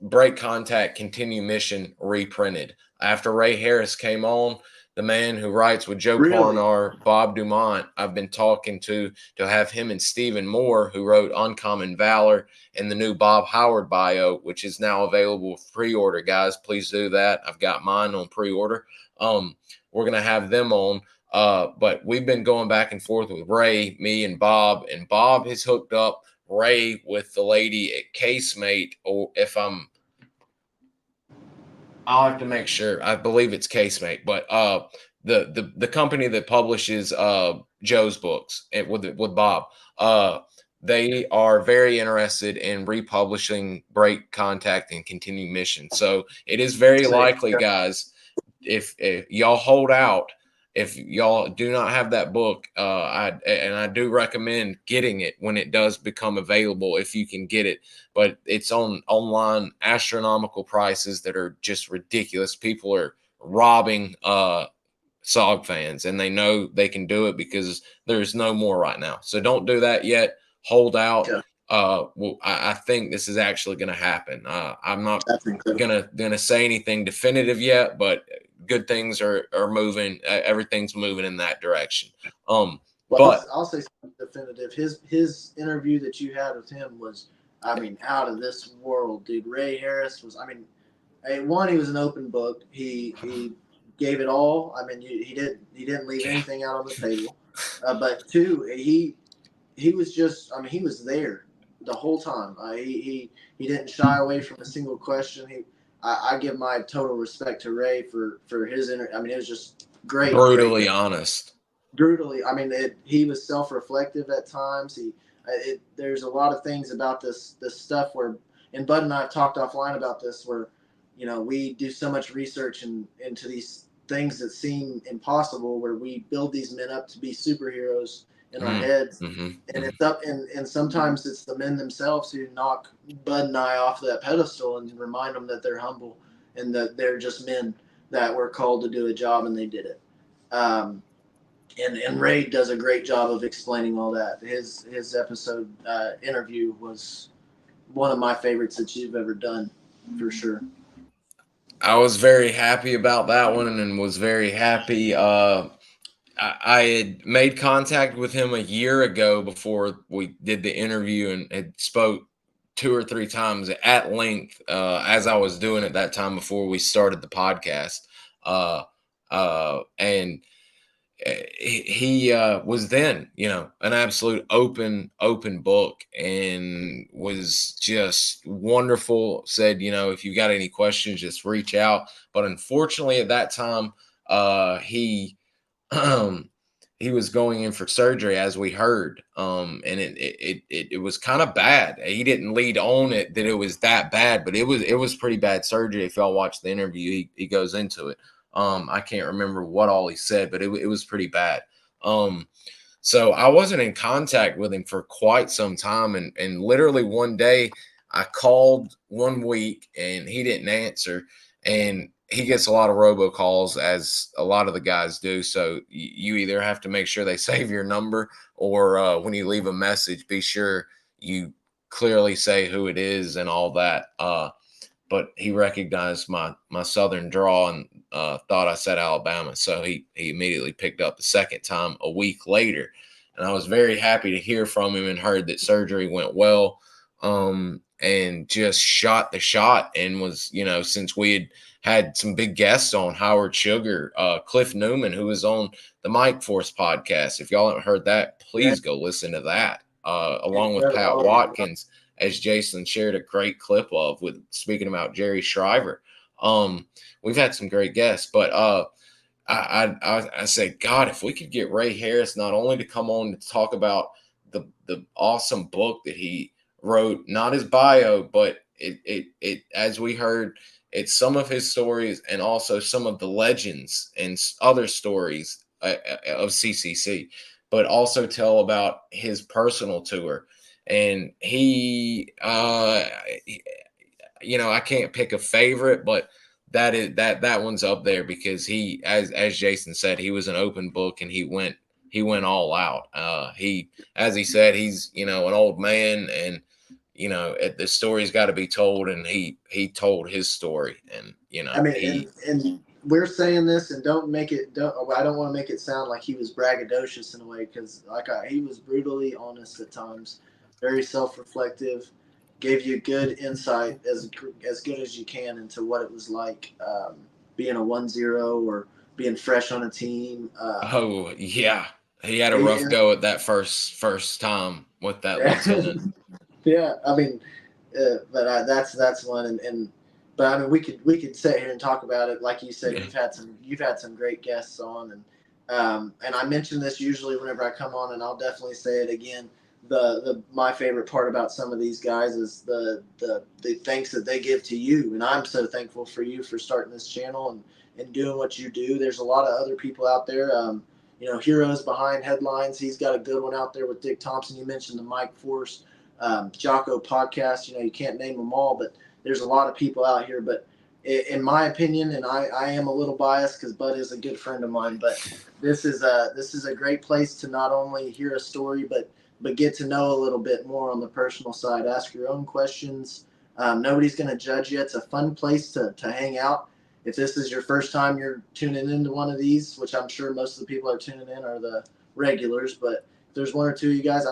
Break Contact Continue Mission reprinted. After Ray Harris came on, the man who writes with Joe Parnar, Bob Dumont, I've been talking to have him and Stephen Moore, who wrote Uncommon Valor and the new Bob Howard bio, which is now available for pre-order. Guys, please do that. I've got mine on pre-order. We're going to have them on. But we've been going back and forth with Ray, me, and Bob has hooked up Ray with the lady at Casemate, or I'll have to make sure. I believe it's Casemate, but the company that publishes Joe's books with Bob, they are very interested in republishing Break Contact and Continue Mission. So it is very likely, guys, if y'all hold out, if y'all do not have that book, I do recommend getting it when it does become available, if you can get it. But it's on online astronomical prices that are just ridiculous. People are robbing SOG fans, and they know they can do it because there's no more right now. So don't do that yet. Hold out. Yeah. Well, I think this is actually going to happen. I'm not That's incredible. gonna say anything definitive yet, but good things are moving. Everything's moving in that direction. Well, But I'll say something definitive. His interview that you had with him was, I mean, out of this world, dude. Ray Harris was, I mean, one, he was an open book. He gave it all. I mean, he didn't leave anything out on the table. But two, he was just, I mean, he was there the whole time. He didn't shy away from a single question. I give my total respect to Ray for his I mean, it was just great. brutally honest. Brutally. I mean, he was self-reflective at times. There's a lot of things about this stuff where, and Bud and I have talked offline about this, where, you know, we do so much research into these things that seem impossible, where we build these men up to be superheroes in our heads, and it's up, and sometimes it's the men themselves who knock Bud and I off that pedestal and remind them that they're humble and that they're just men that were called to do a job, and they did it. And Ray does a great job of explaining all that. His episode interview was one of my favorites that you've ever done, for sure. I was very happy about that one, and was very happy. I had made contact with him a year ago before we did the interview, and had spoke 2 or 3 times at length as I was doing it that time before we started the podcast. And he was then, you know, an absolute open book, and was just wonderful. Said, you know, if you got any questions, just reach out. But unfortunately at that time, he was going in for surgery, as we heard. And it was kind of bad. He didn't lead on it that it was that bad, but it was pretty bad surgery. If y'all watch the interview, he goes into it. I can't remember what all he said, but it was pretty bad. So I wasn't in contact with him for quite some time. And literally one day I called one week and he didn't answer. And he gets a lot of robocalls, as a lot of the guys do. So you either have to make sure they save your number, or when you leave a message, be sure you clearly say who it is and all that. But he recognized my southern draw and thought I said Alabama. So he immediately picked up the second time a week later. And I was very happy to hear from him, and heard that surgery went well, and just shot the shot. And was, you know, since we had some big guests on, Howard Sugar, Cliff Newman, who was on the Mike Force podcast. If y'all haven't heard that, please go listen to that, along with Pat Watkins, as Jason shared a great clip of, with speaking about Jerry Shriver. We've had some great guests, but I said, God, if we could get Ray Harris not only to come on to talk about the awesome book that he wrote, not his bio, but it as we heard, it's some of his stories, and also some of the legends and other stories of CCC, but also tell about his personal tour. And he, you know, I can't pick a favorite, but that one's up there, because he, as Jason said, he was an open book, and he went all out. As he said, he's, you know, an old man, and, you know, the story's got to be told, and he told his story. And, you know, I mean, and we're saying this, and I don't want to make it sound like he was braggadocious in a way, because he was brutally honest at times, very self-reflective, gave you good insight, as good as you can, into what it was like being a 1-0 or being fresh on a team. Oh yeah, he had a rough go at that first time with that lieutenant. Yeah, I mean, but that's one, but I mean, we could sit here and talk about it. Like you said, Yeah. you've had some great guests on, and I mention this usually whenever I come on, and I'll definitely say it again. My favorite part about some of these guys is the thanks that they give to you, and I'm so thankful for you for starting this channel and doing what you do. There's a lot of other people out there. Heroes behind headlines. He's got a good one out there with Dick Thompson. You mentioned the Mike Force, Jocko podcast. You can't name them all, but there's a lot of people out here. But in my opinion, and I am a little biased because Bud is a good friend of mine, but this is a great place to not only hear a story, but get to know a little bit more on the personal side. Ask your own questions. Nobody's going to judge you. It's a fun place to hang out. If this is your first time you're tuning into one of these, which I'm sure most of the people are tuning in are the regulars, but if there's one or two of you guys,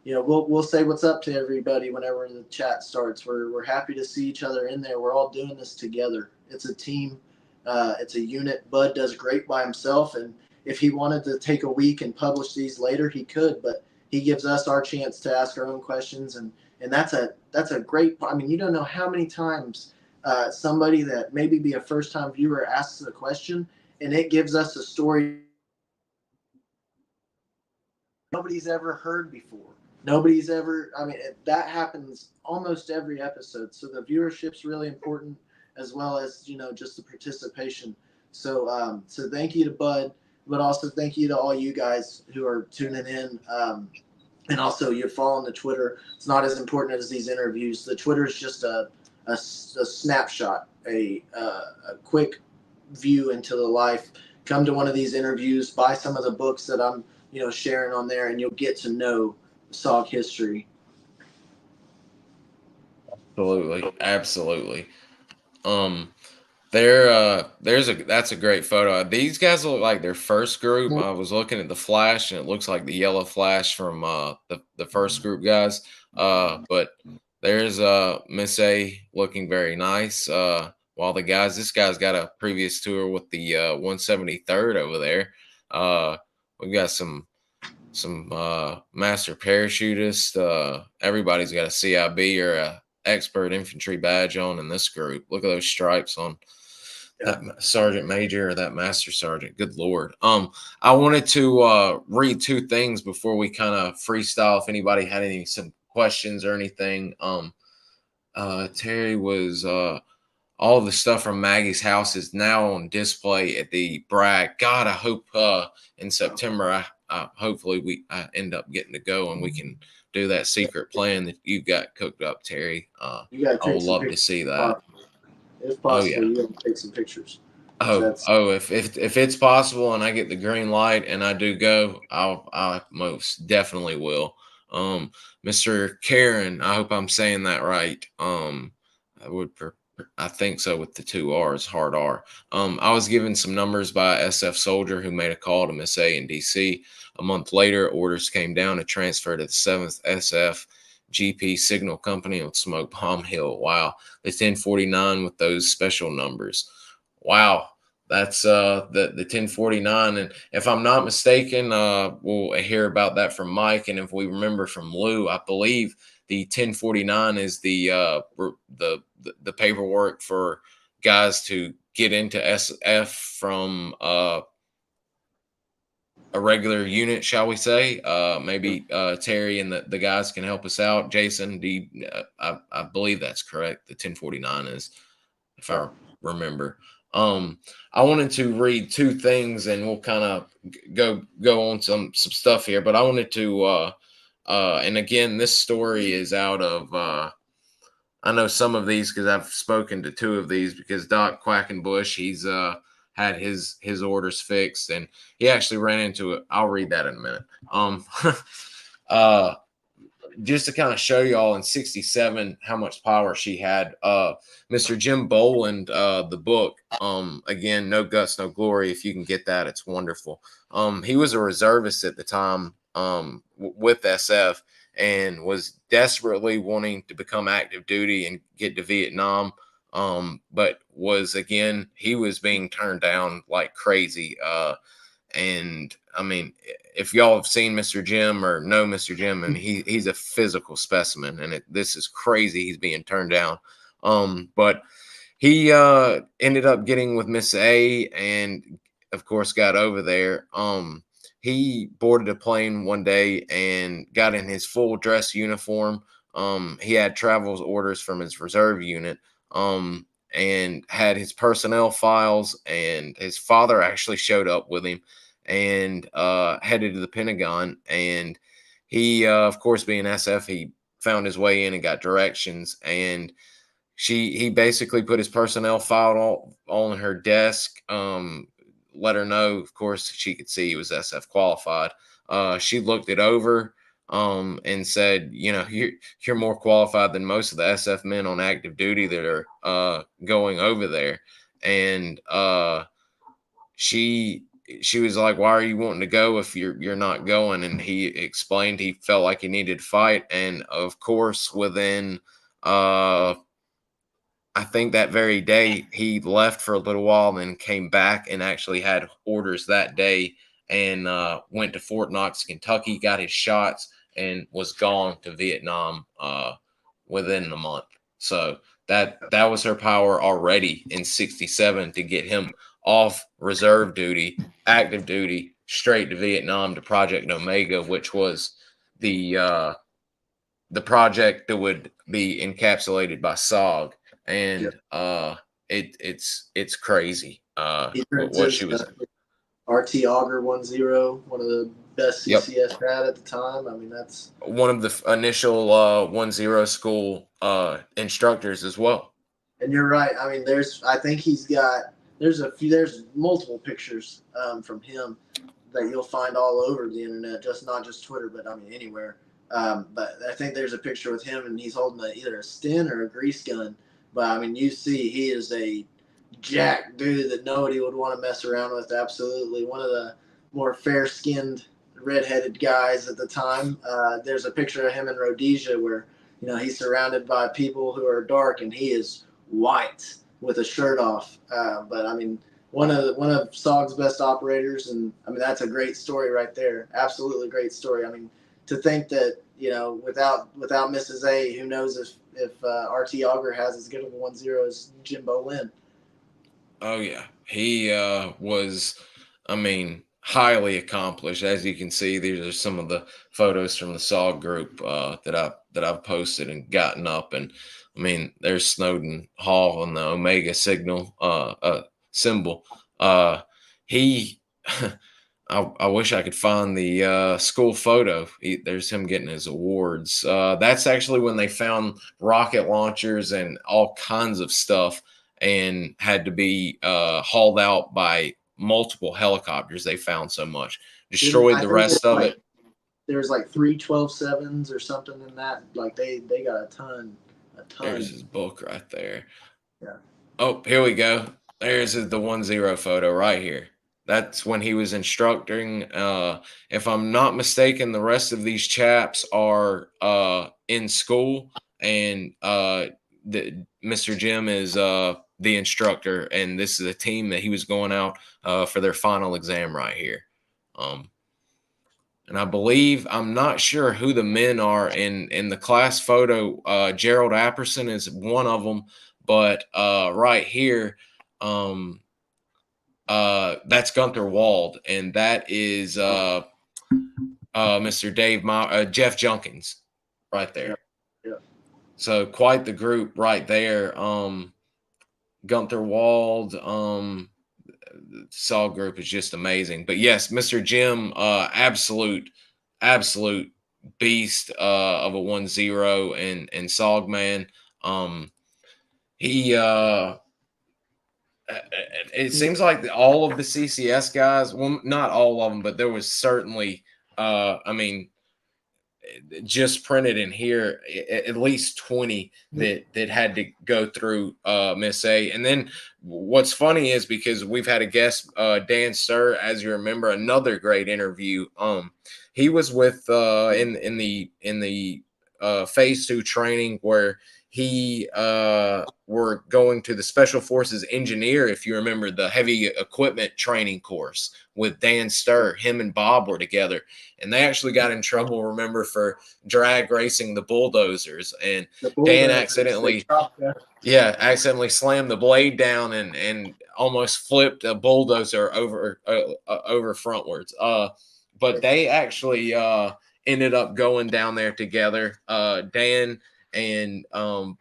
we'll say what's up to everybody whenever the chat starts. We're happy to see each other in there. We're all doing this together. It's a team. It's a unit. Bud does great by himself, and if he wanted to take a week and publish these later, he could, but he gives us our chance to ask our own questions, and that's a great. You don't know how many times somebody that maybe be a first-time viewer asks a question, and it gives us a story nobody's ever heard before. Nobody's ever. That happens almost every episode. So the viewership's really important, as well as just the participation. So thank you to Bud, but also thank you to all you guys who are tuning in. And also you're following the Twitter. It's not as important as these interviews. The Twitter is just a snapshot, a quick view into the life. Come to one of these interviews, buy some of the books that I'm sharing on there, and you'll get to know SOG history. Absolutely. That's a great photo. These guys look like their first group. I was looking at the flash, and it looks like the yellow flash from the first group guys. But there's Miss A looking very nice. While this guy's got a previous tour with the 173rd over there. We've got some master parachutists. Everybody's got a CIB or a expert infantry badge on in this group. Look at those stripes on that sergeant major or that master sergeant. Good Lord. I wanted to read two things before we kind of freestyle. If anybody had some questions or anything. Terry was all the stuff from Maggie's house is now on display at the Bragg. God, I hope in September hopefully I end up getting to go and we can do that secret plan that you've got cooked up, Terry. I would love to see that. If possible, you can take some pictures. If it's possible and I get the green light and I do go, I most definitely will. Mr. Karen, I hope I'm saying that right. I think so with the two R's, hard R. I was given some numbers by a SF soldier who made a call to Miss A in DC. A month later, orders came down to transfer to the 7th SF GP Signal Company on Smoke Bomb Hill. Wow. The 1049 with those special numbers. Wow. That's the 1049. And if I'm not mistaken, we'll hear about that from Mike. And if we remember from Lou, I believe the 1049 is the paperwork for guys to get into SF from a regular unit, shall we say? Maybe Terry and the guys can help us out. Jason, I believe that's correct. The 1049 is, if I remember. I wanted to read two things, and we'll kind of go on some stuff here. But I wanted to, and again, this story is out of. I know some of these because I've spoken to two of these because Doc Quackenbush, he's had his orders fixed, and he actually ran into it. I'll read that in a minute. Just to kind of show y'all in 67 how much power she had. Mr. Jim Bolen, the book, again, No Guts, No Glory. If you can get that, it's wonderful. He was a reservist at the time with SF and was desperately wanting to become active duty and get to Vietnam. But he was being turned down like crazy. And I mean, if y'all have seen Mr. Jim or know Mr. Jim, and he's a physical specimen, and this is crazy. He's being turned down. But he ended up getting with Miss A, and of course got over there. He boarded a plane one day and got in his full dress uniform. He had travel orders from his reserve unit. and had his personnel files, and his father actually showed up with him and headed to the Pentagon. And he, of course, being SF, he found his way in and got directions. And he basically put his personnel file on her desk, let her know, of course, she could see he was SF qualified. She looked it over and said, you're more qualified than most of the SF men on active duty that are going over there. And she was like, why are you wanting to go if you're not going? And he explained he felt like he needed to fight. And of course, within I think that very day he left for a little while and then came back and actually had orders that day and went to Fort Knox, Kentucky, got his shots, and was gone to Vietnam within a month. So that was her power already in 67 to get him off reserve duty, active duty, straight to Vietnam to Project Omega, which was the project that would be encapsulated by SOG. And it's crazy what she was. RT Auger 10, one of the best CCS had at the time. I mean, that's one of the initial 10 school instructors as well. And you're right. I mean, there's multiple pictures from him that you'll find all over the internet, not just Twitter, but I mean anywhere. But I think there's a picture with him and he's holding either a Sten or a grease gun. But I mean, you see, he is a jack dude that nobody would want to mess around with. Absolutely, one of the more fair-skinned, redheaded guys at the time. There's a picture of him in Rhodesia where he's surrounded by people who are dark and he is white with a shirt off. But I mean, one of SOG's best operators, and I mean that's a great story right there. Absolutely great story. I mean, to think that without Mrs. A, who knows if RT Auger has as good of a 10 as Jim Bolen. Oh yeah, he was, I mean, highly accomplished. As you can see, these are some of the photos from the SOG group that I've posted and gotten up. And I mean, there's Snowden Hall and the Omega signal symbol. He. I wish I could find the school photo. There's him getting his awards. That's actually when they found rocket launchers and all kinds of stuff and had to be hauled out by multiple helicopters. They found so much. Destroyed the rest of it. There's like 3 12-7s or something in that. Like they got a ton. There's his book right there. Yeah. Oh, here we go. There's the 10 photo right here. That's when he was instructing. If I'm not mistaken, the rest of these chaps are in school, and Mr. Jim is the instructor, and this is a team that he was going out for their final exam right here. And I believe, I'm not sure who the men are in the class photo. Gerald Apperson is one of them, but right here, that's Gunther Wald, and that is Mr. Jeff Junkins right there. Yeah. So quite the group right there. Gunther Wald, the SOG group is just amazing. But yes, Mr. Jim, absolute beast of a 10 and SOG man. He it seems like all of the CCS guys, well, not all of them, but there was certainly, I mean, just printed in here, at least 20 that had to go through Miss A. And then what's funny is because we've had a guest, Dan Sir, as you remember, another great interview. He was with in the phase 2 training where he were going to the Special Forces engineer, if you remember, the heavy equipment training course with Dan Stir. Him and Bob were together, and they actually got in trouble, remember, for drag racing the bulldozers. And Dan accidentally slammed the blade down and almost flipped a bulldozer over frontwards. But they actually ended up going down there together. Dan and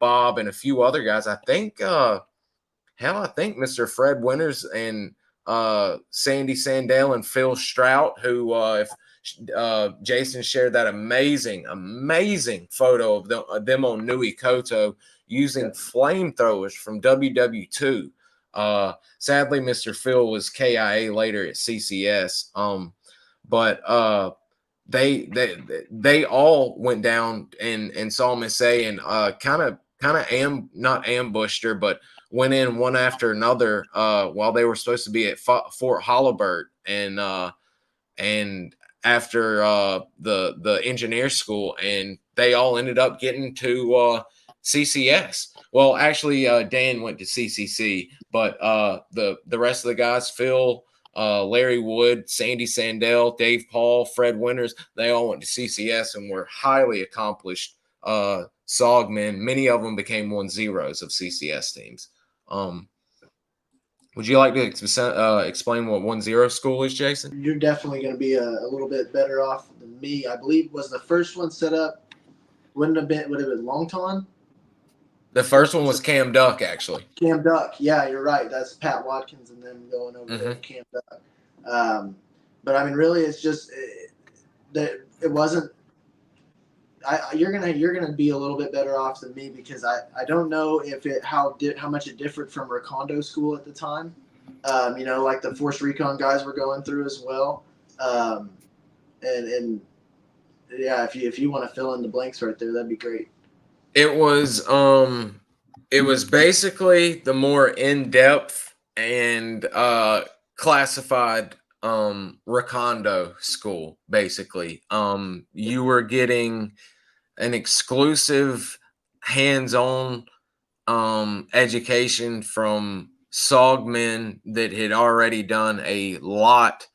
Bob and a few other guys. I think hell, I think Mr. Fred Winters and Sandy Sandell and Phil Strout, who if Jason shared that amazing photo of them on Nui Koto using flamethrowers from WW2. Sadly, Mr. Phil was KIA later at CCS. But they all went down and saw Miss A and kind of not ambushed her, but went in one after another while they were supposed to be at Fort Holabird and after the engineer school, and they all ended up getting to CCS. Well, actually, Dan went to CCC, but the rest of the guys, Phil, Larry Wood, Sandy Sandell, Dave Paul, Fred Winters, they all went to CCS and were highly accomplished SOG men. Many of them became 1-0s of CCS teams. Would you like to explain what 1-0 school is, Jason? You're definitely going to be a little bit better off than me. I believe was the first one set up. Would have been Longton? The first one was Cam Duck, actually. Cam Duck, yeah, you're right. That's Pat Watkins and them going over there to Cam Duck. But I mean, really, it's just that it wasn't. You're gonna be a little bit better off than me because I don't know if how much it differed from Recondo school at the time. Like the Force Recon guys were going through as well. And yeah, if you want to fill in the blanks right there, that'd be great. It was basically the more in-depth and classified Recondo school, basically. You were getting an exclusive hands-on education from SOG men that had already done a lot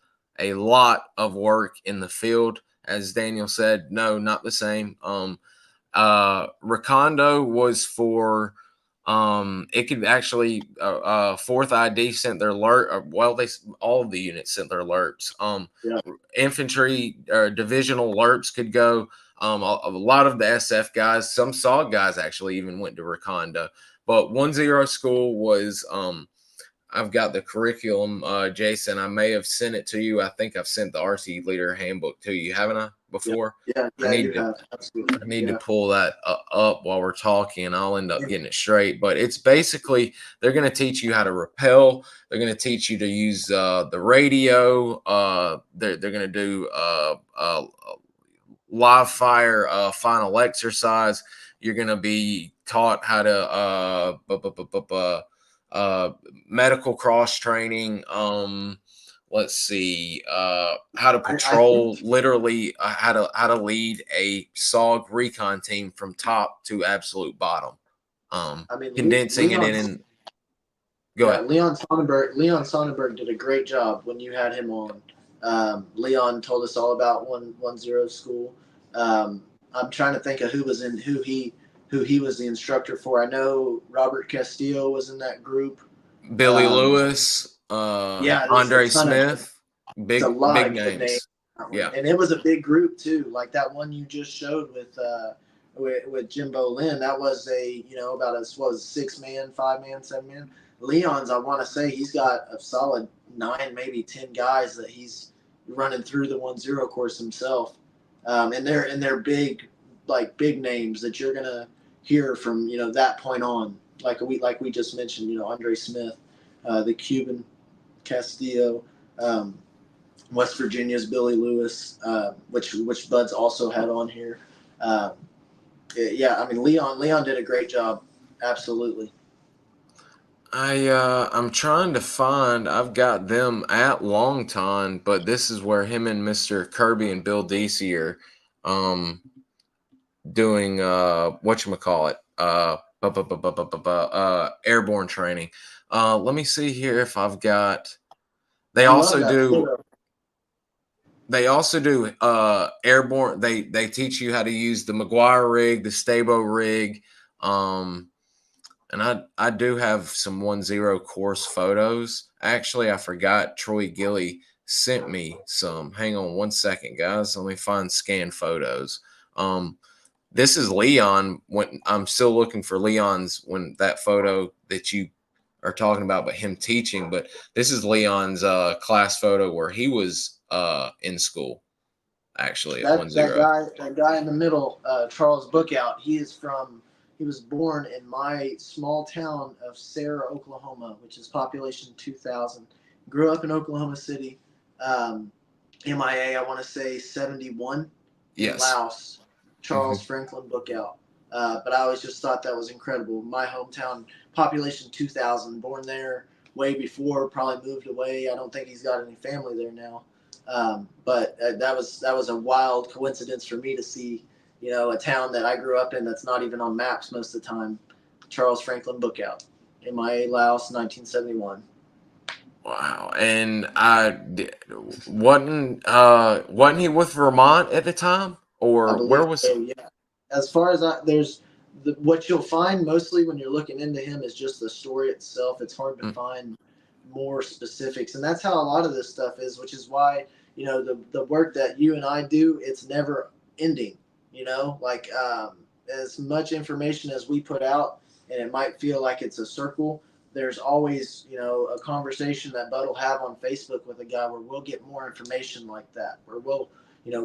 of work in the field. As Daniel said, no, not the same. Recondo was for it could actually Fourth ID sent their alert. Well, all of the units sent their alerts. Infantry or divisional alerts could go. A lot of the SF guys, some SOG guys actually even went to Recondo. But 1-0 school was I've got the curriculum, Jason. I may have sent it to you. I think I've sent the RC Leader Handbook to you, haven't I? Before? Yeah, I need to pull that up while we're talking. I'll end up getting it straight. But it's basically they're going to teach you how to rappel. They're going to teach you to use the radio. They're going to do live fire final exercise. You're going to be taught how to medical cross training. Let's see, how to patrol, literally how to lead a SOG recon team from top to absolute bottom. Condensing it in. Go ahead. Leon Sonnenberg did a great job when you had him on. Leon told us all about 1-0 school. I'm trying to think of who he was the instructor for. I know Robert Castillo was in that group. Billy Lewis. Andre Smith, big names. Yeah, and it was a big group too. Like that one you just showed with Jim Bolen. That was about a 6-man, 5-man, 7-man. Leon's, I want to say he's got a solid 9, maybe 10 guys that he's running through the 1-0 course himself. And they're big names that you're gonna hear from that point on. Like we just mentioned, Andre Smith, the Cuban. Castillo, West Virginia's Billy Lewis, which Bud's also had on here. Leon did a great job. Absolutely. I'm trying to find. I've got them at Longton, but this is where him and Mr. Kirby and Bill Deasy are doing whatchamacallit, airborne training. Let me see here if I've got. They also do airborne. They teach you how to use the McGuire rig, the Stabo rig, and I do have some 1-0 course photos. Actually, I forgot. Troy Gilly sent me some. Hang on one second, guys. Let me find scanned photos. This is Leon. When I'm still looking for Leon's when that photo that you are talking about, but him teaching. But this is Leon's class photo where he was in school, actually, at 1-0. That guy in the middle, Charles Bookout, he was born in my small town of Sarah, Oklahoma, which is population 2,000. Grew up in Oklahoma City. MIA, I want to say 71. Yes. In Laos. Charles Franklin Bookout. But I always just thought that was incredible. My hometown, population 2,000, born there way before, probably moved away. I don't think he's got any family there now. But that was a wild coincidence for me to see, a town that I grew up in that's not even on maps most of the time. Charles Franklin Bookout, MIA Laos, 1971. Wow. And wasn't he with Vermont at the time, or where was? So, yeah. As far as what you'll find mostly when you're looking into him is just the story itself. It's hard to find more specifics, and that's how a lot of this stuff is, which is why the work that you and I do, it's never ending. Like as much information as we put out, and it might feel like it's a circle, there's always a conversation that Bud will have on Facebook with a guy where we'll get more information like that, where we'll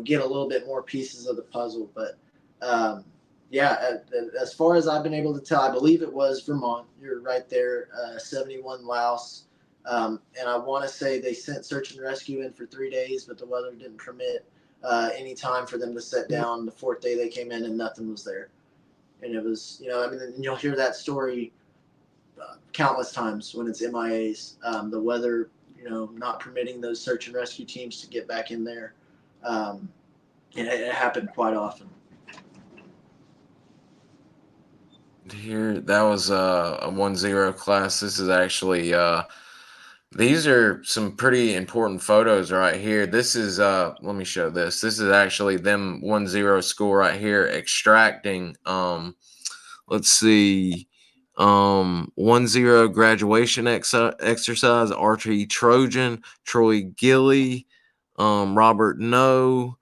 get a little bit more pieces of the puzzle. But yeah, as far as I've been able to tell, I believe it was Vermont. You're right there, 71 Laos. And I want to say they sent search and rescue in for 3 days, but the weather didn't permit any time for them to set down. The fourth day they came in and nothing was there. And it was, and you'll hear that story countless times when it's MIAs. The weather, not permitting those search and rescue teams to get back in there. And it happened quite often. Here, that was a 1-0 class. This is actually these are some pretty important photos right here. This is let me show this. This is actually them 1-0 school right here extracting let's see, 1-0 graduation exercise, Archie Trojan, Troy Gilley, Robert No,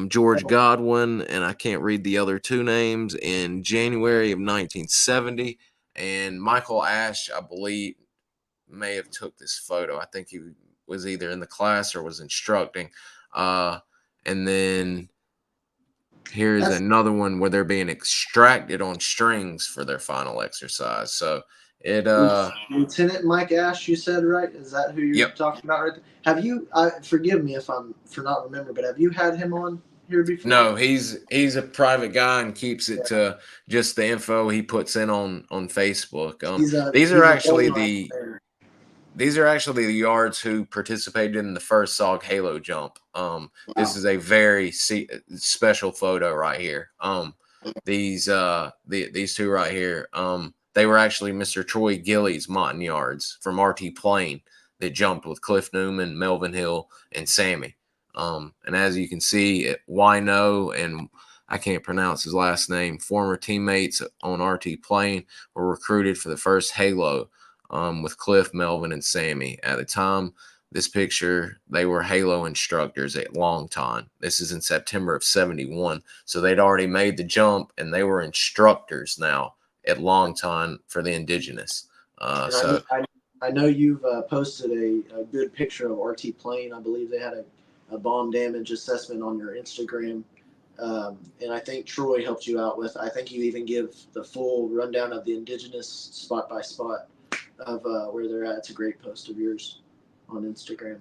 George Godwin, and I can't read the other two names, in January of 1970. And Michael Ash, I believe, may have took this photo. I think he was either in the class or was instructing. And then here's another one where they're being extracted on strings for their final exercise. So it Lieutenant Mike Ash, you said, right? Is that who you're talking about right there? Have you forgive me if I'm for not remember, but have you had him on here before? No, he's a private guy and keeps it to just the info he puts in on Facebook. These are actually the yards who participated in the first SOG Halo jump. This is a very special photo right here. These two right here, they were actually Mr. Troy Gilley's Montagnards from RT Plain that jumped with Cliff Newman, Melvin Hill, and Sammy. And as you can see, Wino and I can't pronounce his last name, former teammates on RT Plain, were recruited for the first Halo with Cliff, Melvin, and Sammy. At the time, this picture, they were Halo instructors at Longton. This is in September of 71. So they'd already made the jump, and they were instructors now at Longton for the indigenous. I know you've posted a good picture of RT Plain. I believe they had a bomb damage assessment on your Instagram. And I think Troy helped you out with, I think you even give the full rundown of the indigenous spot by spot of where they're at. It's a great post of yours on Instagram.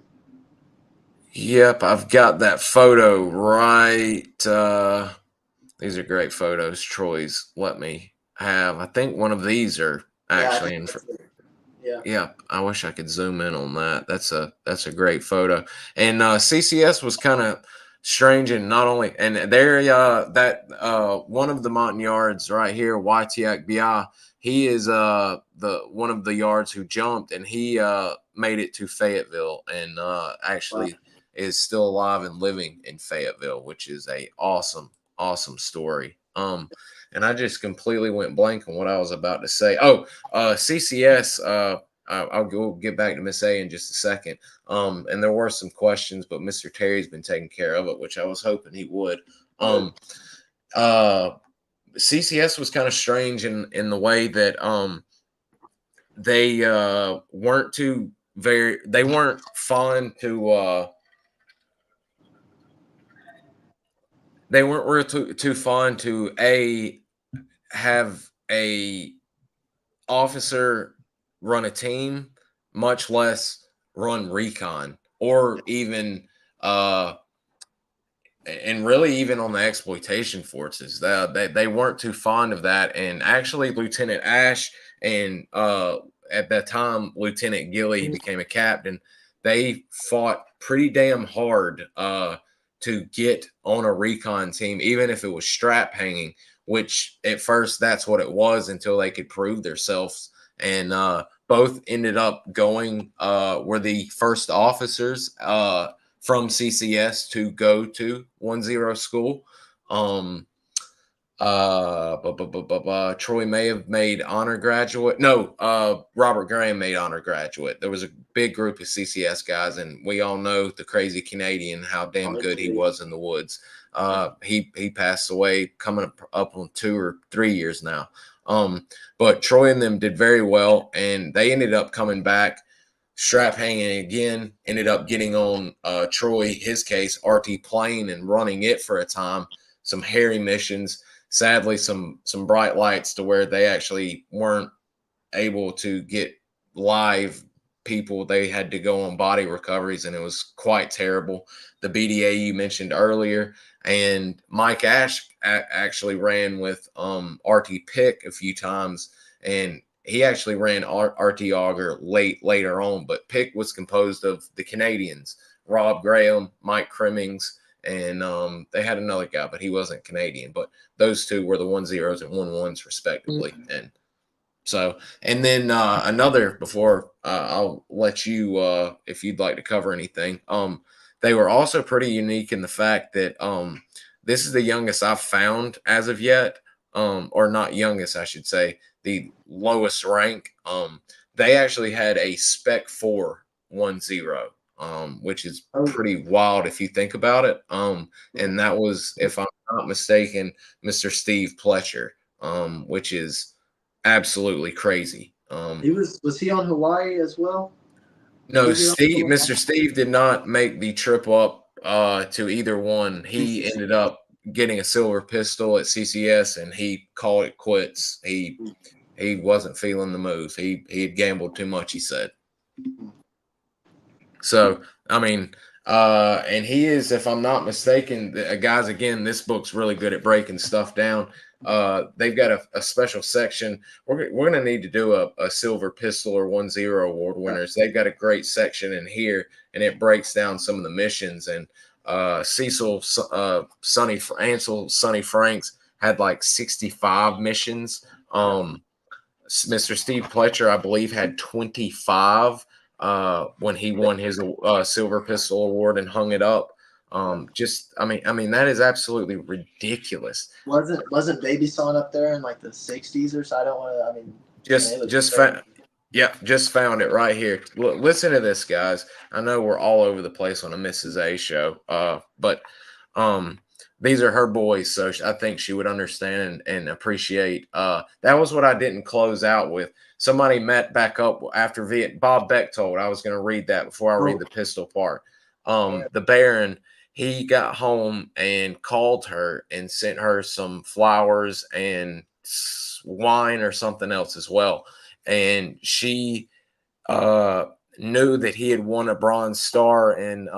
Yep, I've got that photo right. These are great photos Troy's let me have. I think one of these are actually in. Yeah, I wish I could zoom in on that. That's a great photo. And CCS was kind of strange, and not only, and there that one of the Montagnards right here, Watiak Bia, he is the one of the yards who jumped, and he made it to Fayetteville, and actually is still alive and living in Fayetteville, which is a awesome story. And I just completely went blank on what I was about to say. Oh, CCS. I'll go get back to Miss A in just a second. And there were some questions, but Mr. Terry's been taking care of it, which I was hoping he would. CCS was kind of strange in the way that they weren't they weren't fond to they weren't real too fond to have a officer run a team, much less run recon, or even and really even on the exploitation forces. They weren't too fond of that. And actually Lieutenant Ash and at that time Lieutenant Gillye became a captain. They fought pretty damn hard to get on a recon team, even if it was strap hanging, which at first that's what it was until they could prove themselves. And both ended up going, were the first officers from CCS to go to 10 school. Troy may have made honor graduate. No, Robert Graham made honor graduate. There was a big group of CCS guys, and we all know the crazy Canadian, how damn good he was in the woods. He passed away coming up on 2 or 3 years now. But Troy and them did very well, and they ended up coming back strap hanging again, ended up getting on Troy, his case, RT plane, and running it for a time. Some hairy missions. Sadly, some bright lights to where they actually weren't able to get live people. They had to go on body recoveries, and it was quite terrible. The BDA you mentioned earlier, and Mike Ash actually ran with RT Pick a few times, and he actually ran RT Auger later on. But Pick was composed of the Canadians, Rob Graham, Mike Crimmings, and they had another guy, but he wasn't Canadian. But those two were the 10s and 11s respectively. And so, and then another, before I'll let you, if you'd like to cover anything, they were also pretty unique in the fact that this is the youngest I've found as of yet, or not youngest, I should say, the lowest rank. They actually had a Spec 4 10, which is pretty wild if you think about it. And that was, if I'm not mistaken, Mr. Steve Pletcher, which is absolutely crazy. Was he on Hawaii as well? No, Mr. Steve did not make the trip up to either one. He ended up getting a silver pistol at CCS, and he called it quits. He wasn't feeling the move. He had gambled too much, he said. So, I mean, and he is, if I'm not mistaken, guys, again, this book's really good at breaking stuff down. They've got a special section. We're going to need to do a silver pistol or 10 award winners. They've got a great section in here, and it breaks down some of the missions. And Ansel Sonny Franks had like 65 missions. Mr. Steve Pletcher, I believe, had 25 when he won his silver pistol award and hung it up. I mean, that is absolutely ridiculous. Wasn't Baby Son up there in like the 60s or so? I don't want to. I mean, just found it right here. Listen to this, guys. I know we're all over the place on a Mrs. A show, but these are her boys, so I think she would understand and appreciate. That was what I didn't close out with. Somebody met back up after Bob Beck told. I was going to read that before I read the pistol part. The Baron, he got home and called her and sent her some flowers and wine or something else as well. And she knew that he had won a Bronze Star and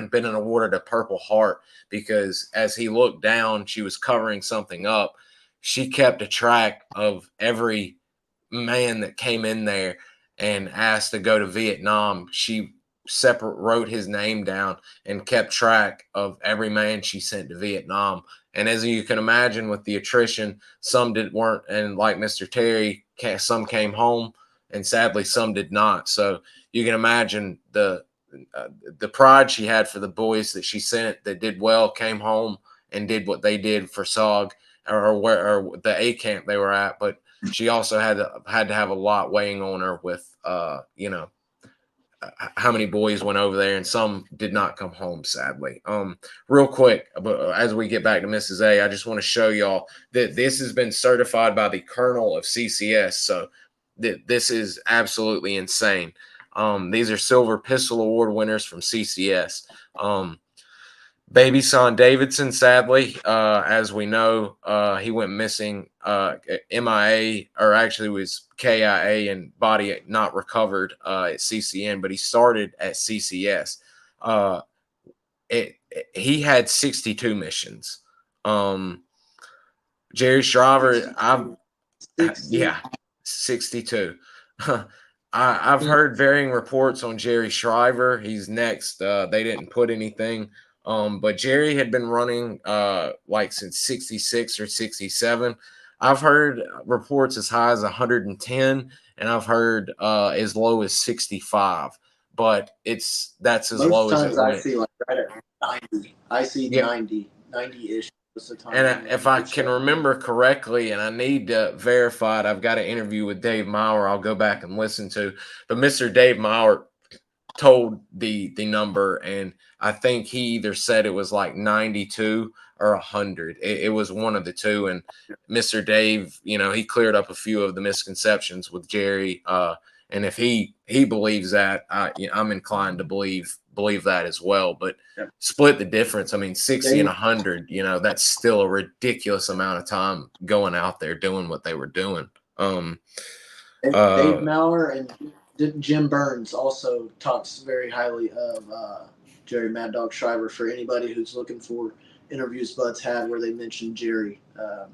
been awarded a Purple Heart, because as he looked down, she was covering something up. She kept a track of every man that came in there and asked to go to Vietnam. She wrote his name down and kept track of every man she sent to Vietnam. And as you can imagine, with the attrition, some weren't, and like Mr. Terry, some came home, and sadly some did not. So you can imagine the pride she had for the boys that she sent that did well, came home and did what they did for SOG or the A camp they were at. But she also had to have a lot weighing on her with how many boys went over there, and some did not come home, sadly. Real quick, as we get back to Mrs. A, I just want to show y'all that this has been certified by the Colonel of CCS. So this is absolutely insane. These are Silver Pistol Award winners from CCS. Baby Son Davidson, sadly, as we know, he went missing, MIA, or actually was KIA and body not recovered at CCN, but he started at CCS. He had 62 missions. Jerry Shriver, 62. I've heard varying reports on Jerry Shriver. He's next. They didn't put anything. But Jerry had been running like since 66 or 67. I've heard reports as high as 110, and I've heard as low as 65. But that's as most low as times it went. I see like right at 90. I see 90-ish. And if I can remember correctly, and I need to verify it, I've got an interview with Dave Maurer I'll go back and listen to. But Mr. Dave Maurer told the number, and I think he either said it was like 92 or 100. It was one of the two. And Mr. Dave, he cleared up a few of the misconceptions with Jerry. And if he believes that, I'm inclined to believe that as well. But split the difference. I mean, 60 and 100, that's still a ridiculous amount of time going out there doing what they were doing. Dave Maurer and Jim Burns also talks very highly of Jerry Mad Dog Shriver for anybody who's looking for interviews Bud's had where they mention Jerry.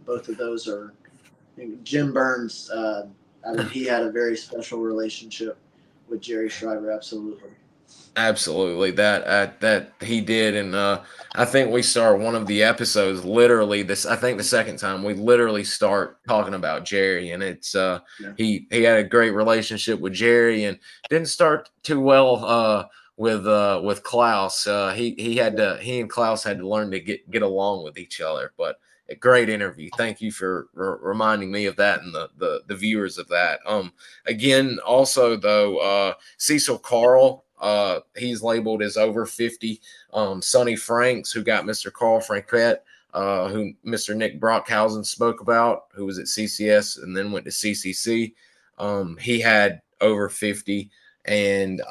Both of those are Jim Burns. I mean, he had a very special relationship with Jerry Shriver. Absolutely, that he did. And I think we start one of the episodes literally I think the second time we literally start talking about Jerry, and it's he had a great relationship with Jerry, and didn't start too well with Klaus. He and Klaus had to learn to get along with each other. But a great interview. Thank you for reminding me of that and the viewers of that. Again, also though, Cecil Carl, he's labeled as over 50. Sonny Franks, who got Mr. Carl Franquette, who Mr. Nick Brockhausen spoke about, who was at CCS and then went to CCC. He had over 50. And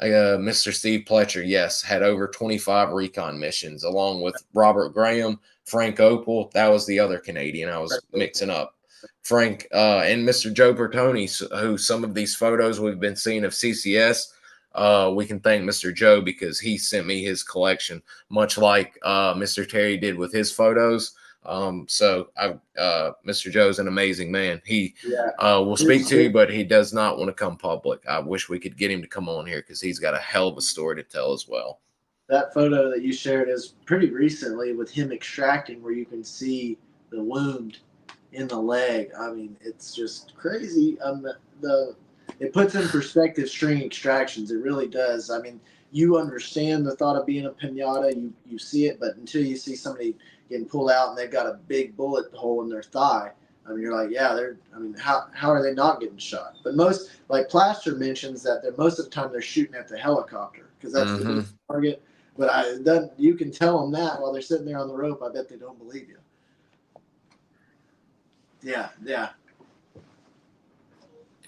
Mr. Steve Pletcher, yes, had over 25 recon missions, along with Robert Graham, Frank Opel. That was the other Canadian I was mixing up. Frank and Mr. Joe Bertoni, who some of these photos we've been seeing of CCS, we can thank Mr. Joe because he sent me his collection, much like Mr. Terry did with his photos. So Mr. Joe's an amazing man. He will speak to you, but he does not want to come public. I wish we could get him to come on here because he's got a hell of a story to tell as well. That photo that you shared is pretty recently with him extracting, where you can see the wound in the leg. I mean, it's just crazy. It puts in perspective string extractions. It really does. I mean, you understand the thought of being a pinata. You see it, but until you see somebody getting pulled out and they've got a big bullet hole in their thigh, I mean, you're like, how are they not getting shot? But most, like Plaster mentions, that most of the time they're shooting at the helicopter because that's the target. But you can tell them that while they're sitting there on the rope. I bet they don't believe you. Yeah.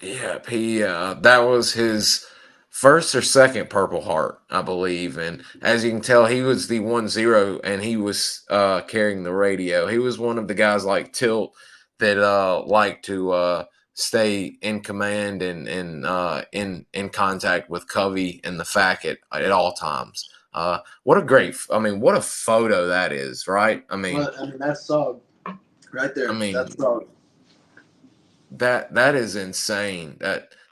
Yeah, that was his first or second Purple Heart, I believe. And as you can tell, he was the 1-0, and he was carrying the radio. He was one of the guys like Tilt that like to stay in command and in contact with Covey and the FAC at all times. What a photo that is, right? I mean, that's solid right there. That's solid. That is insane.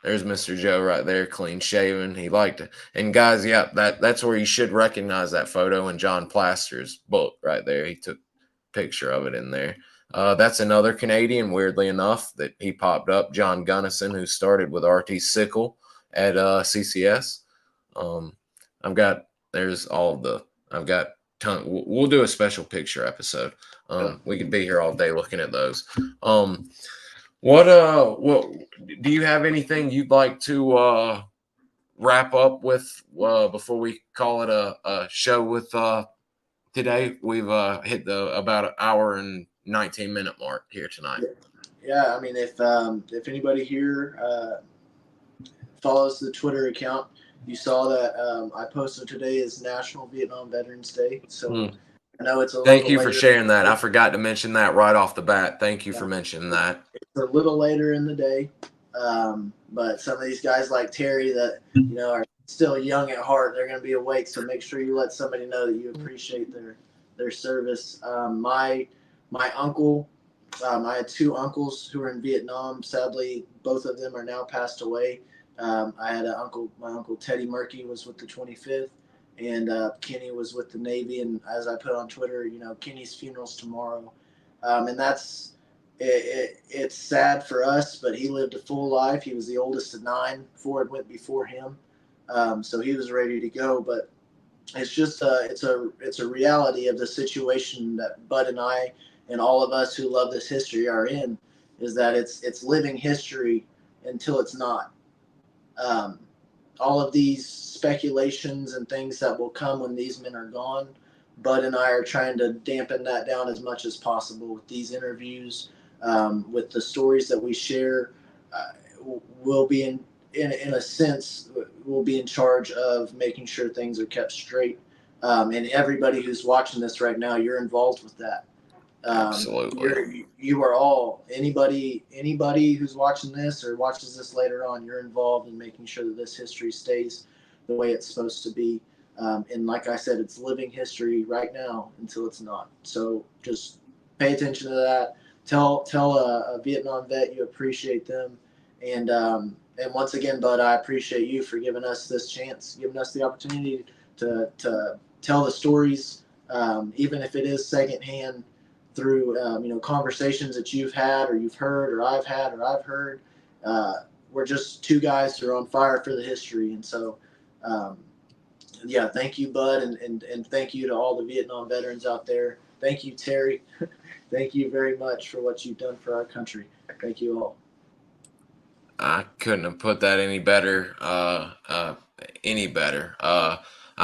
There's Mr. Joe right there, clean shaven. He liked it. And guys, that's where you should recognize that photo in John Plaster's book right there. He took a picture of it in there. That's another Canadian, weirdly enough, that he popped up, John Gunnison, who started with RT Sickle at CCS. We'll do a special picture episode. We could be here all day looking at those. What do you have anything you'd like to wrap up with before we call it a show with today? We've hit the about an hour and 19-minute mark here tonight. Yeah, I mean, if anybody here follows the Twitter account, you saw that I posted today is National Vietnam Veterans Day. So I know it's a Thank little you for later. sharing that. I forgot to mention that right off the bat. Thank you for mentioning that. It's a little later in the day, but some of these guys like Terry that are still young at heart, they're going to be awake. So make sure you let somebody know that you appreciate their service. My uncle. I had two uncles who were in Vietnam. Sadly, both of them are now passed away. I had my uncle Teddy Murky was with the 25th, and Kenny was with the Navy. And as I put on Twitter, Kenny's funeral's tomorrow, and it's sad for us, but he lived a full life. He was the oldest of 9. Ford went before him, so he was ready to go. But it's just it's a reality of the situation that Bud and I and all of us who love this history are in, is that it's living history until it's not. Um, all of these speculations and things that will come when these men are gone, Bud and I are trying to dampen that down as much as possible with these interviews, with the stories that we share. We'll be in a sense, we'll be in charge of making sure things are kept straight. And everybody who's watching this right now, you're involved with that. Absolutely. You are all, anybody who's watching this or watches this later on, you're involved in making sure that this history stays the way it's supposed to be. And like I said, it's living history right now until it's not. So just pay attention to that. Tell a Vietnam vet you appreciate them. And once again, Bud, I appreciate you for giving us this chance, giving us the opportunity to tell the stories, even if it is secondhand, through conversations that you've had or you've heard or I've had or I've heard. We're just two guys who are on fire for the history. And so thank you, Bud, and thank you to all the Vietnam veterans out there. Thank you, Terry. Thank you very much for what you've done for our country. Thank you all. I couldn't have put that any better. I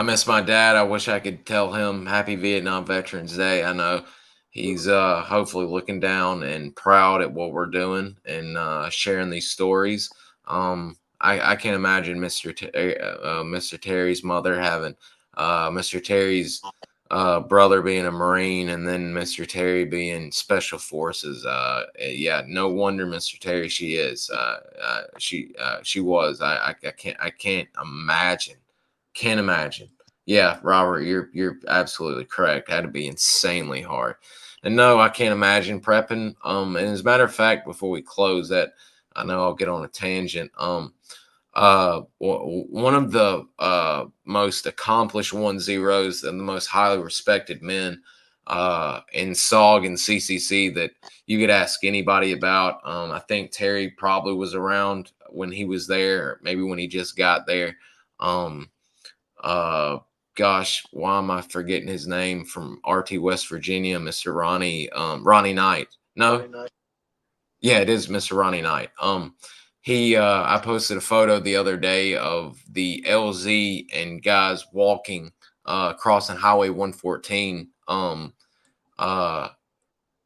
miss my dad. I wish I could tell him Happy Vietnam Veterans Day. I know he's hopefully looking down and proud at what we're doing and sharing these stories. I can't imagine Mr. Terry's mother having Mr. Terry's brother being a Marine and then Mr. Terry being Special Forces. No wonder Mr. Terry she is. She was. I can't imagine. Can't imagine. Yeah, Robert, you're absolutely correct. Had to be insanely hard. And no, I can't imagine prepping. And as a matter of fact, before we close that, I know I'll get on a tangent. One of the most accomplished 1-0s and the most highly respected men in SOG and CCC that you could ask anybody about. I think Terry probably was around when he was there, or maybe when he just got there. Gosh, why am I forgetting his name from RT West Virginia, Mr. Ronnie Knight? No, Ronnie Knight. Yeah, it is Mr. Ronnie Knight. I posted a photo the other day of the LZ and guys walking crossing Highway 114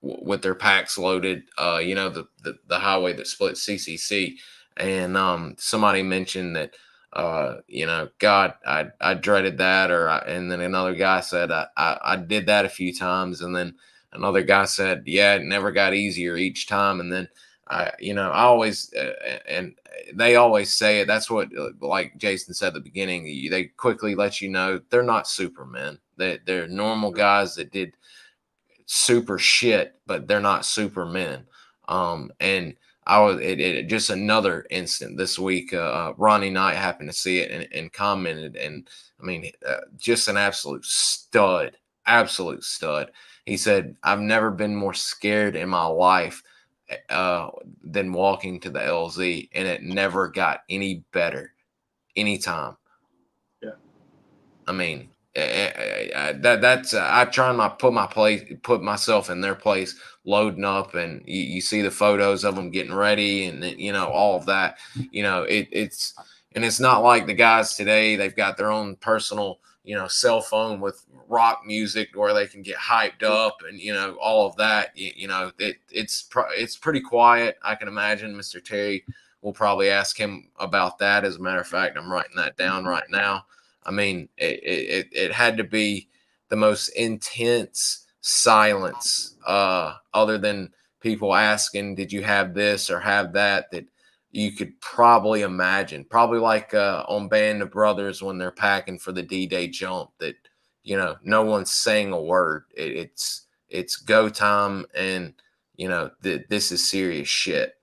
with their packs loaded, the highway that splits CCC. And somebody mentioned that, God, I dreaded that. And then another guy said, I did that a few times. And then another guy said, yeah, it never got easier each time. And then I always, and they always say it. That's what, like Jason said at the beginning, they quickly let you know they're not supermen. They're normal guys that did super shit, but they're not supermen. And I was just another instant this week. Ronnie Knight happened to see it and commented, and I mean, just an absolute stud. He said, "I've never been more scared in my life than walking to the LZ, and it never got any better, anytime." Yeah, I mean, that's I try not put myself in their place, loading up, and you see the photos of them getting ready, and all of that. It's not like the guys today. They've got their own personal cell phone with rock music where they can get hyped up and, all of that. It's pretty quiet. I can imagine Mr. Terry will probably ask him about that. As a matter of fact, I'm writing that down right now. I mean, it had to be the most intense silence, other than people asking, did you have this or have that you could probably imagine. Probably like on Band of Brothers when they're packing for the D-Day jump, that no one's saying a word. It's go time, and this is serious shit.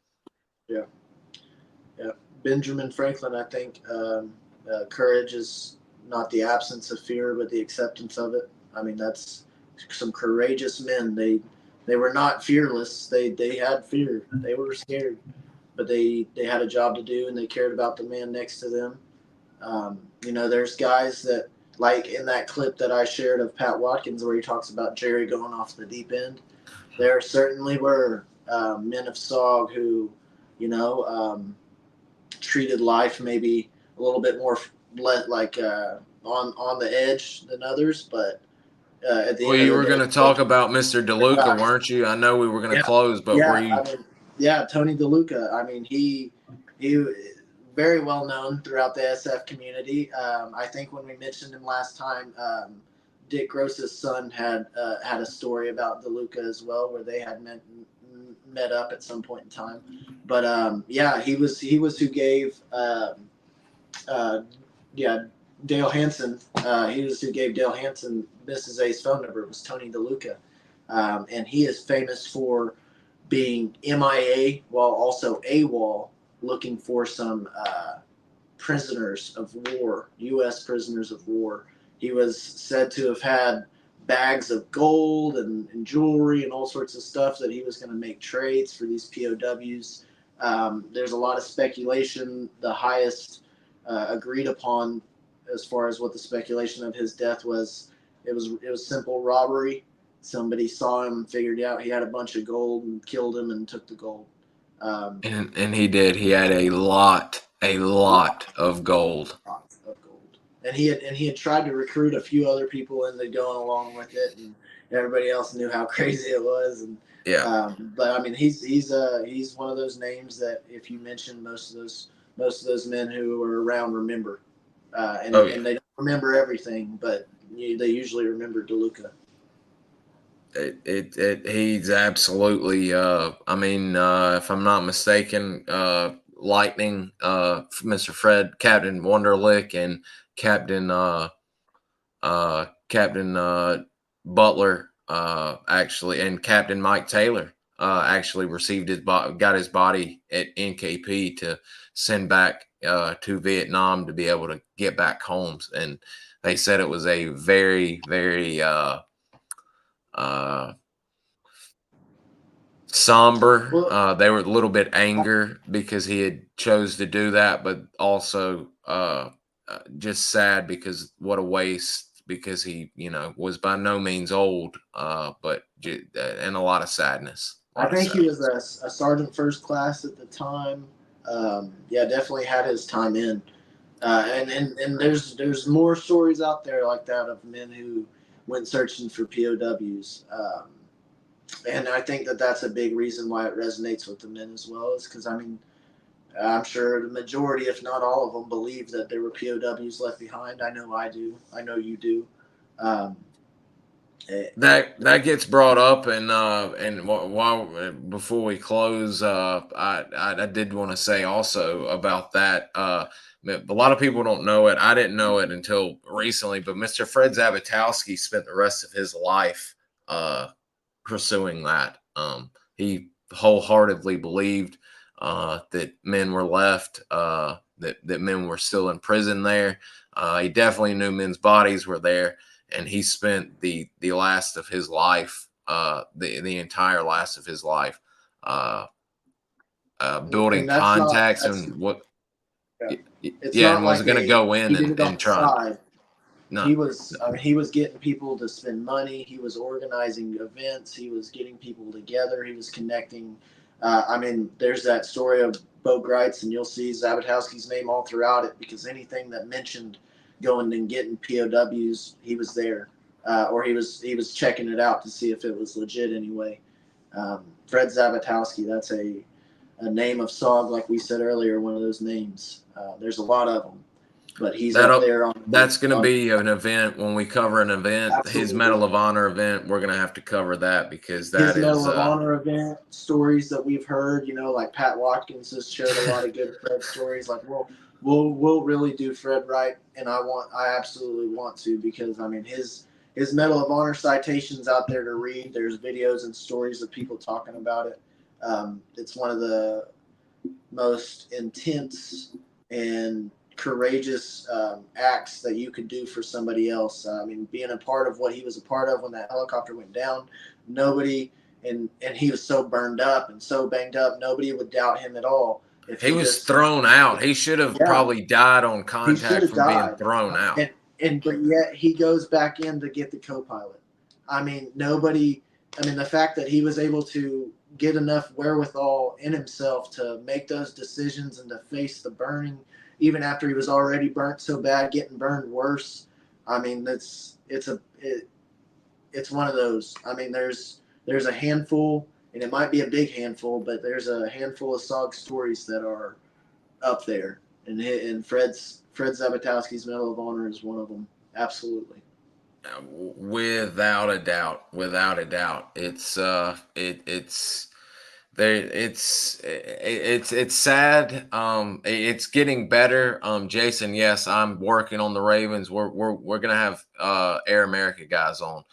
Yeah. Benjamin Franklin, I think, courage is not the absence of fear, but the acceptance of it. I mean, that's some courageous men. They were not fearless. They had fear. They were scared, but they had a job to do, and they cared about the man next to them. There's guys that, like in that clip that I shared of Pat Watkins, where he talks about Jerry going off the deep end. There certainly were men of SOG who, treated life maybe a little bit more on the edge than others, but at the end you of were the going to talk about Mr. DeLuca, weren't you? I know we were going to close, but were you? Tony DeLuca. I mean, he very well known throughout the SF community. I think when we mentioned him last time, Dick Gross's son had a story about DeLuca as well, where they had met up at some point in time. But he was who gave Dale Hansen. He was who gave Dale Hansen Mrs. A's phone number. It was Tony DeLuca, and he is famous for being MIA while also AWOL, looking for some prisoners of war, U.S. prisoners of war. He was said to have had bags of gold and jewelry and all sorts of stuff that he was going to make trades for these POWs. There's a lot of speculation. The highest agreed upon as far as what the speculation of his death was, it was simple robbery. Somebody saw him, figured out he had a bunch of gold, and killed him and took the gold. And he did. He had a lot of gold. And he had tried to recruit a few other people into going along with it, and everybody else knew how crazy it was. And but I mean, he's one of those names that if you mention most of those men who are around remember, and they don't remember everything, but they usually remember DeLuca. He's absolutely. I mean, if I'm not mistaken, Lightning, Mr. Fred, Captain Wonderlick, and Captain Butler, actually, and Captain Mike Taylor, actually received got his body at NKP to send back to Vietnam to be able to get back home. And they said it was a very, very somber. They were a little bit anger because he had chose to do that, but also just sad because what a waste, because he was by no means old, but and a lot of sadness. I think he was a sergeant first class at the time. Definitely had his time in. And there's more stories out there like that of men who went searching for POWs. And I think that's a big reason why it resonates with the men as well, is because, I mean, I'm sure the majority, if not all of them, believe that there were POWs left behind. I know I do. I know you do. That gets brought up, and while before we close, I did want to say also about that. A lot of people don't know it. I didn't know it until recently, but Mr. Fred Zabitowski spent the rest of his life pursuing that. He wholeheartedly believed that men were left, that men were still in prison there. He definitely knew men's bodies were there. And he spent the last of his life, the entire last of his life, building contacts and what. Yeah, and wasn't going to go in and try. No. He was getting people to spend money. He was organizing events. He was getting people together. He was connecting. I mean, there's that story of Bo Greitz, and you'll see Zabitowski's name all throughout it, because anything that mentioned going and getting POWs. He was there, or he was checking it out to see if it was legit anyway. Fred Zabatowski, that's a name of SOG, like we said earlier, one of those names. There's a lot of them, but he's up there on. That's going to be an event when we cover an event. Absolutely. His Medal of Honor event. We're going to have to cover that because that his Medal of Honor event stories that we've heard. Like Pat Watkins has shared a lot of good Fred stories. Like we'll really do Fred right, and I absolutely want to, because I mean his Medal of Honor citations out there to read. There's videos and stories of people talking about it. It's one of the most intense and courageous acts that you could do for somebody else. I mean, being a part of what he was a part of when that helicopter went down, nobody, and he was so burned up and so banged up, nobody would doubt him at all. If he was thrown out, he should have probably died on contact from being thrown out. But yet he goes back in to get the co-pilot. I mean, the fact that he was able to get enough wherewithal in himself to make those decisions and to face the burning, even after he was already burnt so bad, getting burned worse. I mean, it's one of those. I mean, there's a handful, and it might be a big handful, but there's a handful of SOG stories that are up there, and Fred Zabatowski's Medal of Honor is one of them. Absolutely. Without a doubt. It's sad. It's getting better. Jason, yes, I'm working on the Ravens. We're gonna have Air America guys on.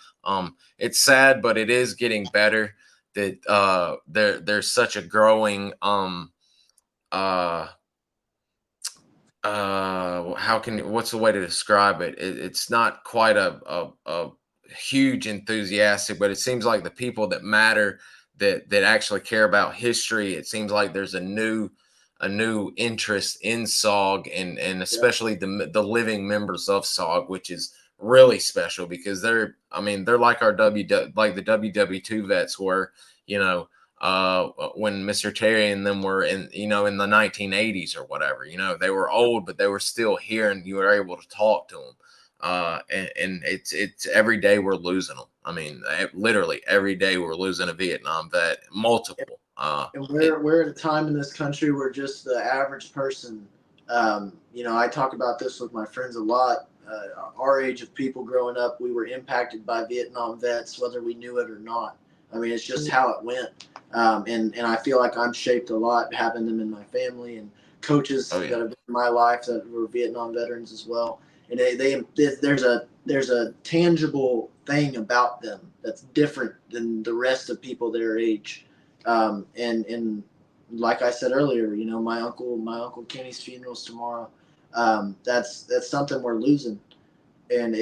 It's sad, but it is getting better. That there's such a growing what's the way to describe it? It's not quite a huge enthusiastic, but it seems like the people that matter, that actually care about history, it seems like there's a new interest in SOG, and especially the living members of SOG, which is really special, because they're like our like the WW2 vets were, when Mr. Terry and them were in the 1980s or whatever. They were old, but they were still here, and you were able to talk to them. And it's every day we're losing them. I mean, literally every day we're losing a Vietnam vet, multiple. And we're at a time in this country where just the average person, I talk about this with my friends a lot. Our age of people growing up, we were impacted by Vietnam vets, whether we knew it or not. I mean, it's just how it went. And I feel like I'm shaped a lot having them in my family, and coaches that have been in my life that were Vietnam veterans as well. And there's a tangible thing about them that's different than the rest of people their age. And like I said earlier, my uncle Kenny's funeral's tomorrow. That's something we're losing. And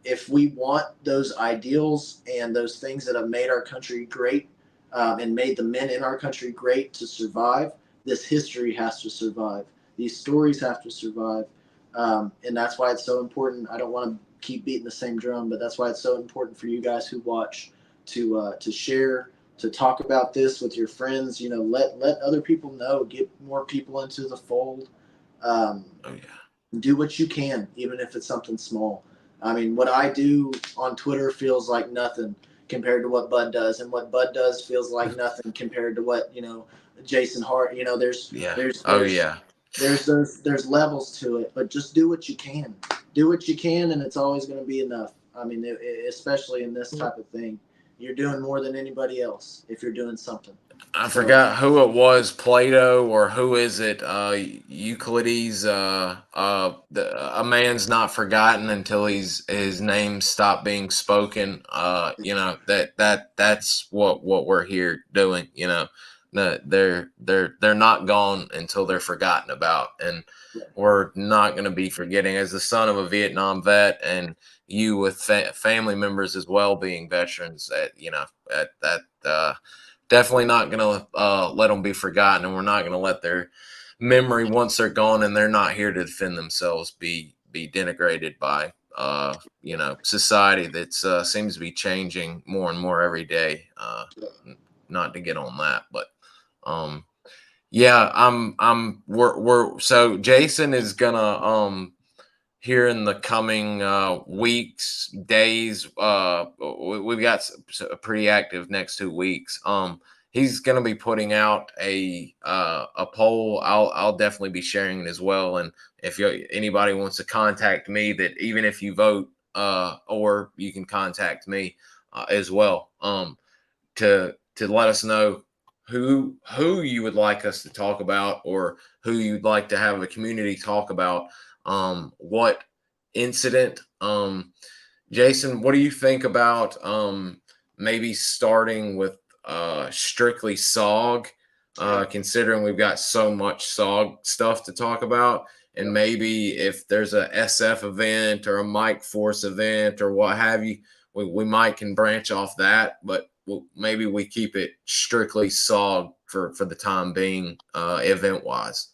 if we want those ideals and those things that have made our country great, and made the men in our country great to survive, this history has to survive. These stories have to survive. And that's why it's so important. I don't want to keep beating the same drum, but that's why it's so important for you guys who watch to share, to talk about this with your friends. Let other people know, get more people into the fold. Do what you can, even if it's something small. I mean, what I do on Twitter feels like nothing compared to what Bud does, and what Bud does feels like nothing compared to what Jason Hart. There's levels to it, but just do what you can. Do what you can, and it's always going to be enough. I mean, especially in this type of thing, you're doing more than anybody else if you're doing something. I forgot who it was, Plato, or who is it? Euclides. A man's not forgotten until his name stopped being spoken. That's what we're here doing. They're not gone until they're forgotten about, and we're not going to be forgetting. As the son of a Vietnam vet, and you with family members as well being veterans, definitely not going to let them be forgotten, and we're not going to let their memory, once they're gone and they're not here to defend themselves, be denigrated by society that seems to be changing more and more every day. Not to get on that, but so Jason is gonna here in the coming weeks, days. We've got a pretty active next 2 weeks. He's going to be putting out a poll. I'll definitely be sharing it as well. And if anybody wants to contact me, that even if you vote, or you can contact me as well, to let us know who you would like us to talk about, or who you'd like to have a community talk about. What incident? Jason, what do you think about maybe starting with strictly SOG, considering we've got so much SOG stuff to talk about? And maybe if there's a SF event or a Mike Force event or what have you, we might can branch off that, but maybe we keep it strictly SOG for the time being, event wise.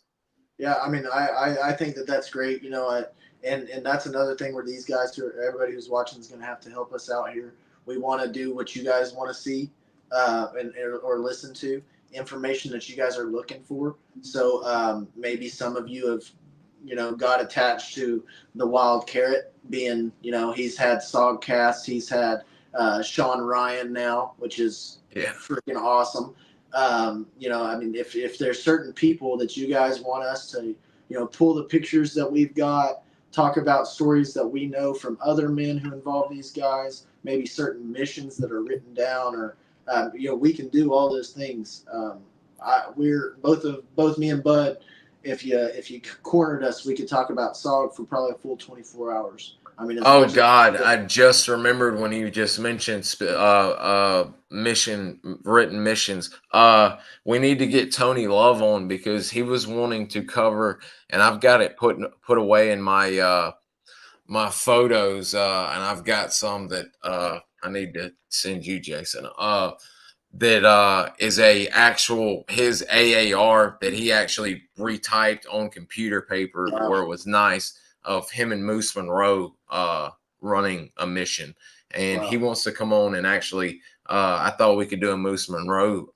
Yeah, I mean, I think that that's great. And that's another thing where these guys, everybody who's watching, is going to have to help us out here. We want to do what you guys want to see, or listen to, information that you guys are looking for. So maybe some of you have, got attached to the Wild Carrot, being, he's had Sogcast, he's had Sean Ryan now, which is freaking awesome. I mean, if there's certain people that you guys want us to, pull the pictures that we've got, talk about stories that we know from other men who involve these guys, maybe certain missions that are written down, or, we can do all those things. We're both me and Bud. If you cornered us, we could talk about SOG for probably a full 24 hours. I mean, oh God, I just remembered when you just mentioned written missions. We need to get Tony Love on, because he was wanting to cover, and I've got it put away in my my photos, and I've got some that I need to send you, Jason. That is his AAR that he actually retyped on computer paper, where it was nice, of him and Moose Monroe running a mission. And he wants to come on and actually, I thought we could do a Moose Monroe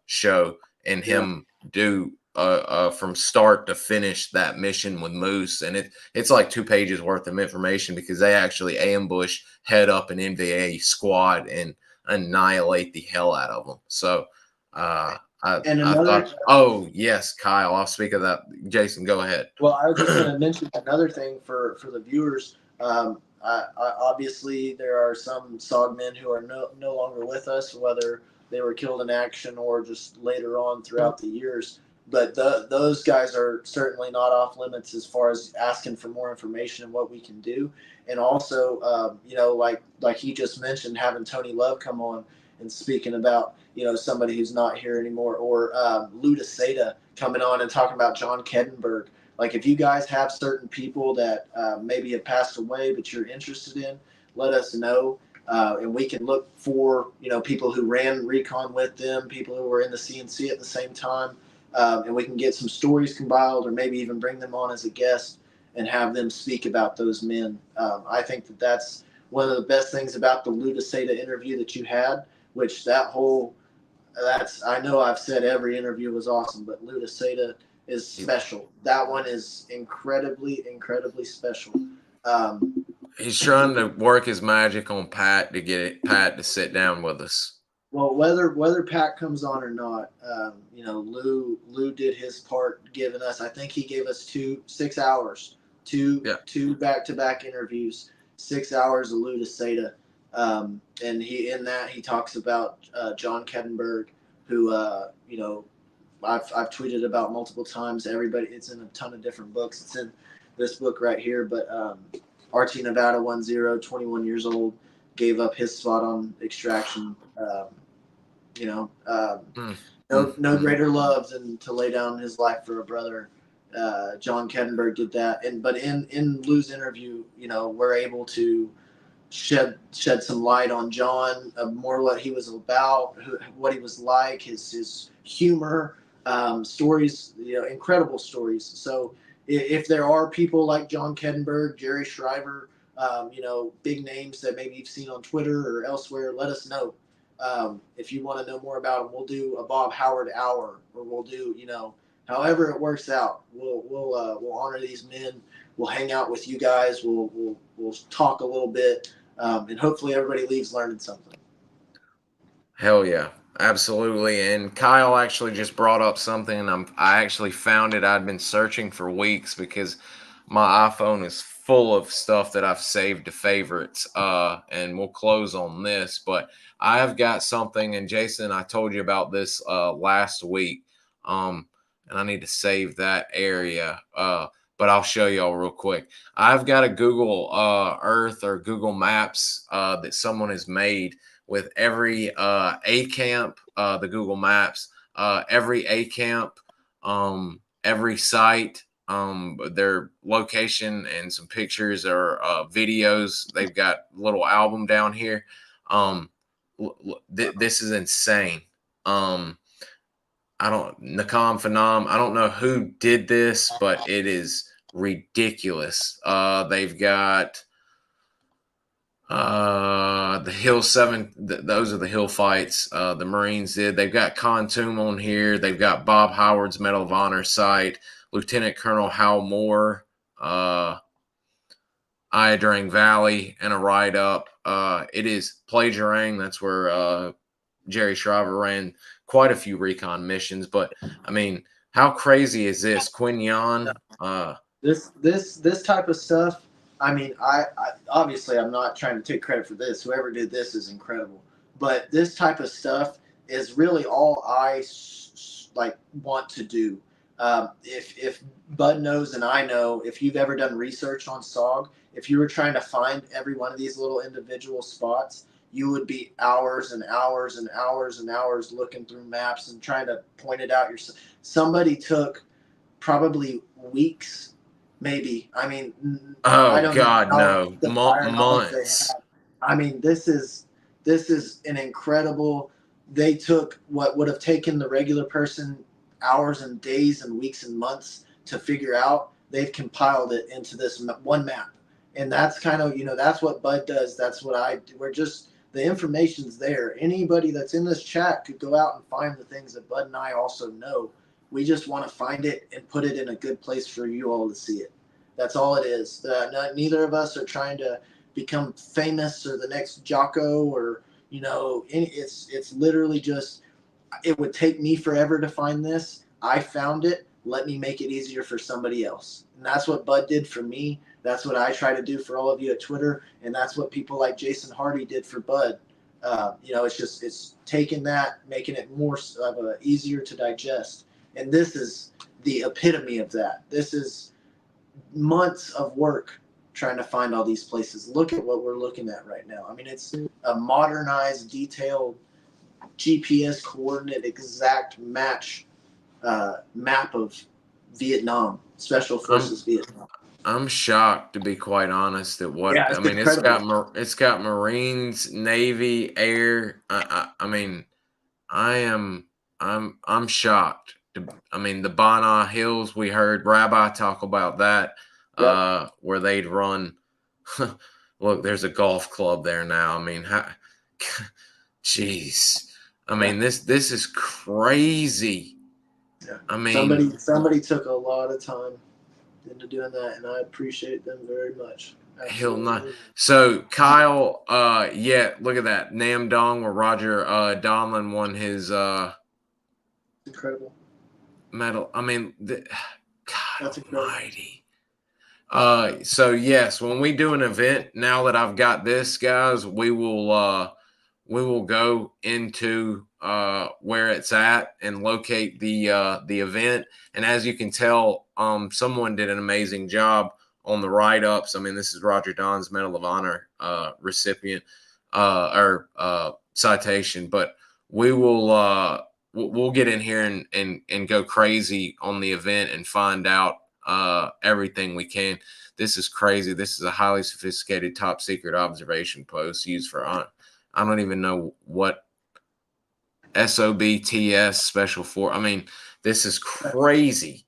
show, and him do from start to finish that mission with Moose. And it's like 2 pages worth of information, because they actually ambush, head up an NVA squad, and annihilate the hell out of them. So I thought, oh yes, Kyle, I'll speak of that. Jason, go ahead. Well, I was just going to mention another thing for the viewers. Obviously, there are some SOG men who are no longer with us, whether they were killed in action or just later on throughout the years. But those guys are certainly not off limits as far as asking for more information and what we can do. And also, like he just mentioned, having Tony Love come on and speaking about, somebody who's not here anymore, or Lou DeSeta coming on and talking about John Kettenberg. Like, if you guys have certain people that maybe have passed away but you're interested in, let us know. And we can look for, people who ran Recon with them, people who were in the CNC at the same time. And we can get some stories compiled, or maybe even bring them on as a guest and have them speak about those men. I think that that's one of the best things about the Lou DeSeta interview that you had, which I know I've said every interview was awesome, but Lou DeSeta is special. That one is incredibly, incredibly special. He's trying to work his magic on Pat to get Pat to sit down with us. Well, whether Pat comes on or not, Lou did his part, giving us. I think he gave us 6 hours, two back-to-back interviews, 6 hours of Lou DeSeta, and he talks about John Kettenberg, who I've tweeted about multiple times. Everybody, it's in a ton of different books. It's in this book right here, but RT Nevada 10, 21 years old, gave up his spot on Extraction. No greater love than to lay down his life for a brother. John Kettenberg did that, but in Lou's interview, we're able to shed some light on John, more what he was about, what he was like, his humor, stories, incredible stories. So if there are people like John Kettenberg, Jerry Shriver, big names that maybe you've seen on Twitter or elsewhere, let us know. If you want to know more about them, we'll do a Bob Howard hour, or we'll do, however it works out. We'll honor these men We'll hang out with you guys. We'll talk a little bit, and hopefully everybody leaves learning something. Hell yeah, absolutely. And Kyle actually just brought up something, and I actually found it. I'd been searching for weeks because my iPhone is full of stuff that I've saved to favorites. And we'll close on this, but I have got something, and Jason, I told you about this last week. And I need to save that area. But I'll show y'all real quick. I've got a Google Earth or Google Maps that someone has made with every A camp, the Google Maps, every A camp, every site, their location, and some pictures or videos. They've got a little album down here. This is insane. Nakam Phenom, I don't know who did this, but it is ridiculous. They've got the Hill 7, those are the Hill fights the Marines did. They've got Khantoum on here. They've got Bob Howard's Medal of Honor site, Lieutenant Colonel Hal Moore, Iadrang Valley, and a write-up. It is Plagerang. That's where Jerry Shriver ran quite a few recon missions. But I mean, how crazy is this? Quinn Yan. This type of stuff. I mean, I obviously I'm not trying to take credit for this. Whoever did this is incredible. But this type of stuff is really all I want to do. If Bud knows and I know, if you've ever done research on SOG, if you were trying to find every one of these little individual spots, you would be hours and hours and hours and hours looking through maps and trying to point it out yourself. Somebody took probably weeks, maybe. I mean, oh God, no, months. I mean, this is an incredible. They took what would have taken the regular person hours and days and weeks and months to figure out. They've compiled it into this one map, and that's kind of, that's what Bud does. That's what I do. The information's there. Anybody that's in this chat could go out and find the things that Bud and I also know. We just want to find it and put it in a good place for you all to see it. That's all it is. Neither of us are trying to become famous or the next Jocko or, it's literally just, it would take me forever to find this. I found it. Let me make it easier for somebody else. And that's what Bud did for me. That's what I try to do for all of you at Twitter. And that's what people like Jason Hardy did for Bud. It's taking that, making it more easier to digest. And this is the epitome of that. This is months of work trying to find all these places. Look at what we're looking at right now. I mean, it's a modernized, detailed GPS coordinate exact map of Vietnam, Special Forces Vietnam. I'm shocked, to be quite honest, at what I mean. Incredible. It's got Marines, Navy, Air. I'm shocked. I mean, the Bana Hills. We heard Rabbi talk about that, where they'd run. Look, there's a golf club there now. I mean, jeez. I mean, this is crazy. Yeah. I mean, somebody took a lot of time into doing that, and I appreciate them very much. He'll not. So Kyle, look at that Nam Dong, where Roger Donlin won his incredible medal. I mean, God that's almighty. So yes, when we do an event, now that I've got this, guys, we will go into where it's at and locate the event. And as you can tell, someone did an amazing job on the write-ups. I mean, this is Roger Don's Medal of Honor recipient or citation, but we will we'll get in here and go crazy on the event and find out everything we can. This is crazy. This is a highly sophisticated top secret observation post used for I don't even know what SOBTS special for. I mean, this is crazy.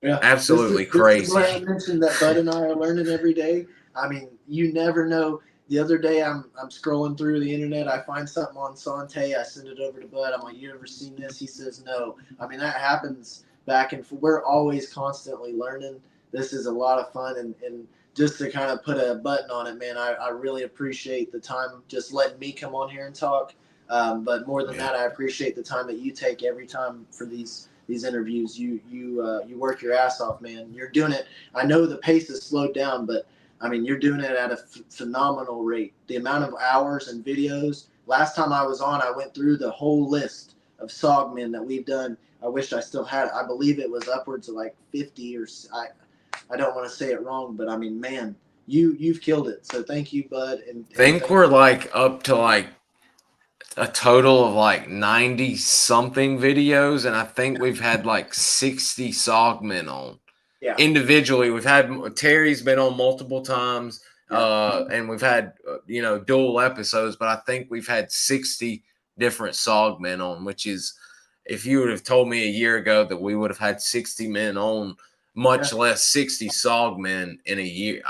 Yeah, absolutely crazy. This is where I mentioned that Bud and I are learning every day. I mean, you never know. The other day, I'm scrolling through the internet. I find something on Sante. I send it over to Bud. I'm like, "You ever seen this?" He says, "No." I mean, that happens back and forth. We're always constantly learning. this is a lot of fun, and just to kind of put a button on it, man, I really appreciate the time just letting me come on here and talk. But more than that, I appreciate the time that you take every time for these interviews. You work your ass off, man. You're doing it. I know the pace has slowed down, but I mean, you're doing it at a phenomenal rate. The amount of hours and videos. Last time I was on, I went through the whole list of SOGmen that we've done. I wish I still had it. I believe it was upwards of like 50 or I don't want to say it wrong, but I mean, man, you've killed it. So thank you, bud. And Think we're like up to like a total of like 90 something videos, and I think we've had like 60 SOGmen on. Yeah. Individually, we've had Terry's been on multiple times, and we've had dual episodes, but I think we've had 60 different SOGmen on, which is, if you would have told me a year ago that we would have had 60 men on, much less 60 SOGmen in a year.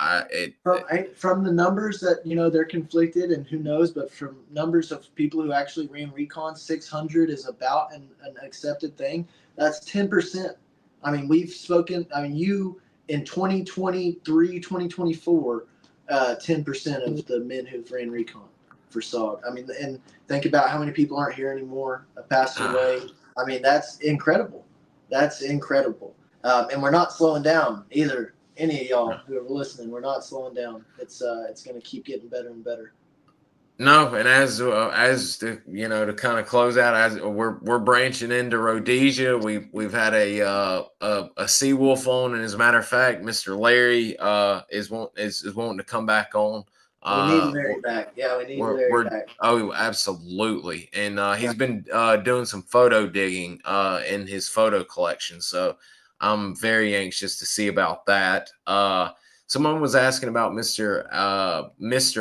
From the numbers that, they're conflicted, and who knows, but from numbers of people who actually ran Recon, 600 is about an accepted thing. That's 10%. I mean, we've spoken, you in 2023, 2024, 10% of the men who've ran Recon for SOG. I mean, and think about how many people aren't here anymore, passed away. I mean, that's incredible. That's incredible. And we're not slowing down either. Any of y'all who are listening, we're not slowing down. It's going to keep getting better and better. No, and as to kind of close out, as we're branching into Rhodesia, we've had a sea wolf on, and as a matter of fact, Mr. Larry is wanting to come back on. We need Larry back. Yeah, we need Larry back. Oh, absolutely. And he's been doing some photo digging in his photo collection, so I'm very anxious to see about that. Someone was asking about Mr.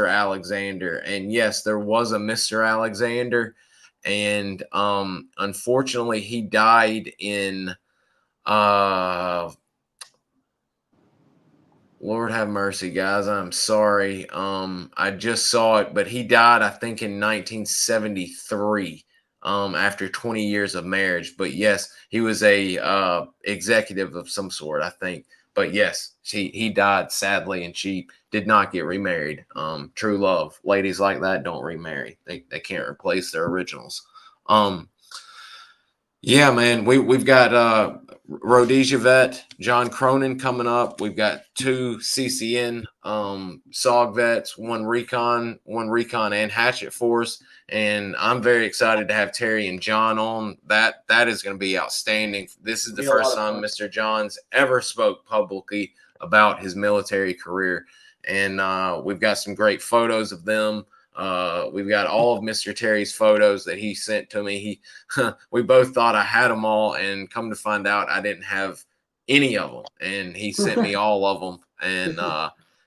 Alexander, and yes, there was a Mr. Alexander, and unfortunately, he died in Lord have mercy, guys. I'm sorry. I just saw it, but he died, I think, in 1973. After 20 years of marriage. But yes, he was a executive of some sort, I think. But yes, he died sadly, and she did not get remarried. True love. Ladies like that don't remarry. They can't replace their originals. Yeah, man, we've got Rhodesia vet John Cronin coming up. We've got 2 CCN SOG vets, one Recon and Hatchet Force, and I'm very excited to have Terry and John on. That is going to be outstanding. This is the first time Mr. Johns ever spoke publicly about his military career, and we've got some great photos of them. We've got all of Mr. Terry's photos that he sent to me. We both thought I had them all, and come to find out I didn't have any of them, and he sent me all of them. And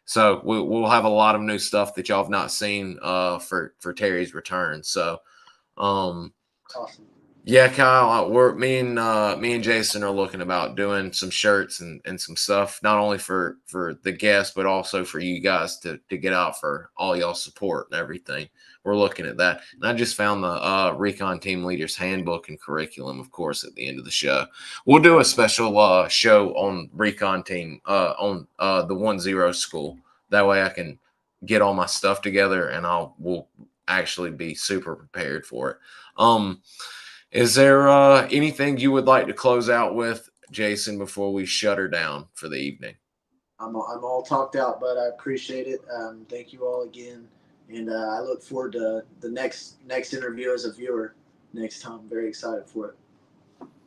so we'll have a lot of new stuff that y'all have not seen for Terry's return. So awesome. Yeah, Kyle, me and Jason are looking about doing some shirts and some stuff, not only for the guests, but also for you guys to get out for all y'all support and everything. We're looking at that. And I just found the Recon Team Leaders Handbook and Curriculum, of course, at the end of the show. We'll do a special show on Recon Team on the 1-0 school. That way I can get all my stuff together, and we'll actually be super prepared for it. Is there anything you would like to close out with, Jason, before we shut her down for the evening? I'm all talked out, but I appreciate it. Thank you all again, and I look forward to the next interview as a viewer next time. I'm very excited for it.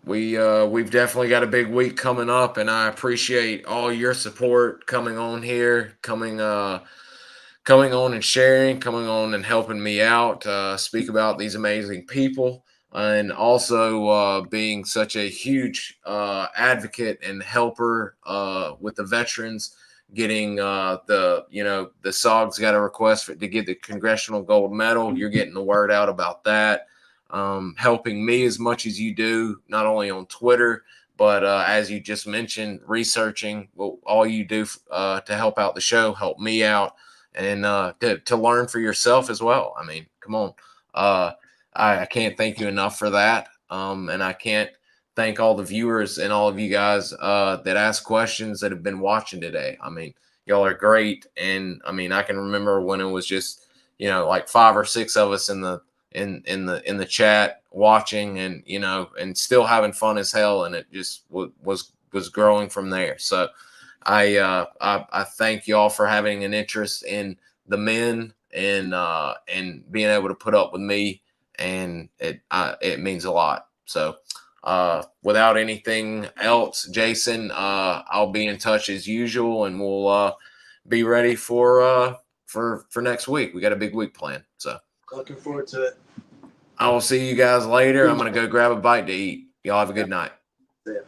We've definitely got a big week coming up, and I appreciate all your support coming on here, coming on and sharing, coming on and helping me out, speak about these amazing people. And also being such a huge advocate and helper with the veterans, getting the SOG's got a request to get the Congressional Gold Medal. You're getting the word out about that, helping me as much as you do, not only on Twitter, but as you just mentioned, researching all you do to help out the show, help me out, and to learn for yourself as well. I mean, come on. I can't thank you enough for that. And I can't thank all the viewers and all of you guys that asked questions that have been watching today. I mean, y'all are great. And I mean, I can remember when it was just, you know, like 5 or 6 of us in the chat watching, and, you know, and still having fun as hell. And it just was growing from there. So I thank y'all for having an interest in the men and being able to put up with me, and it means a lot. So without anything else, Jason, I'll be in touch as usual, and we'll be ready for next week. We got a big week planned, so looking forward to it. I will see you guys later. I'm gonna go grab a bite to eat. Y'all have a good night. See ya.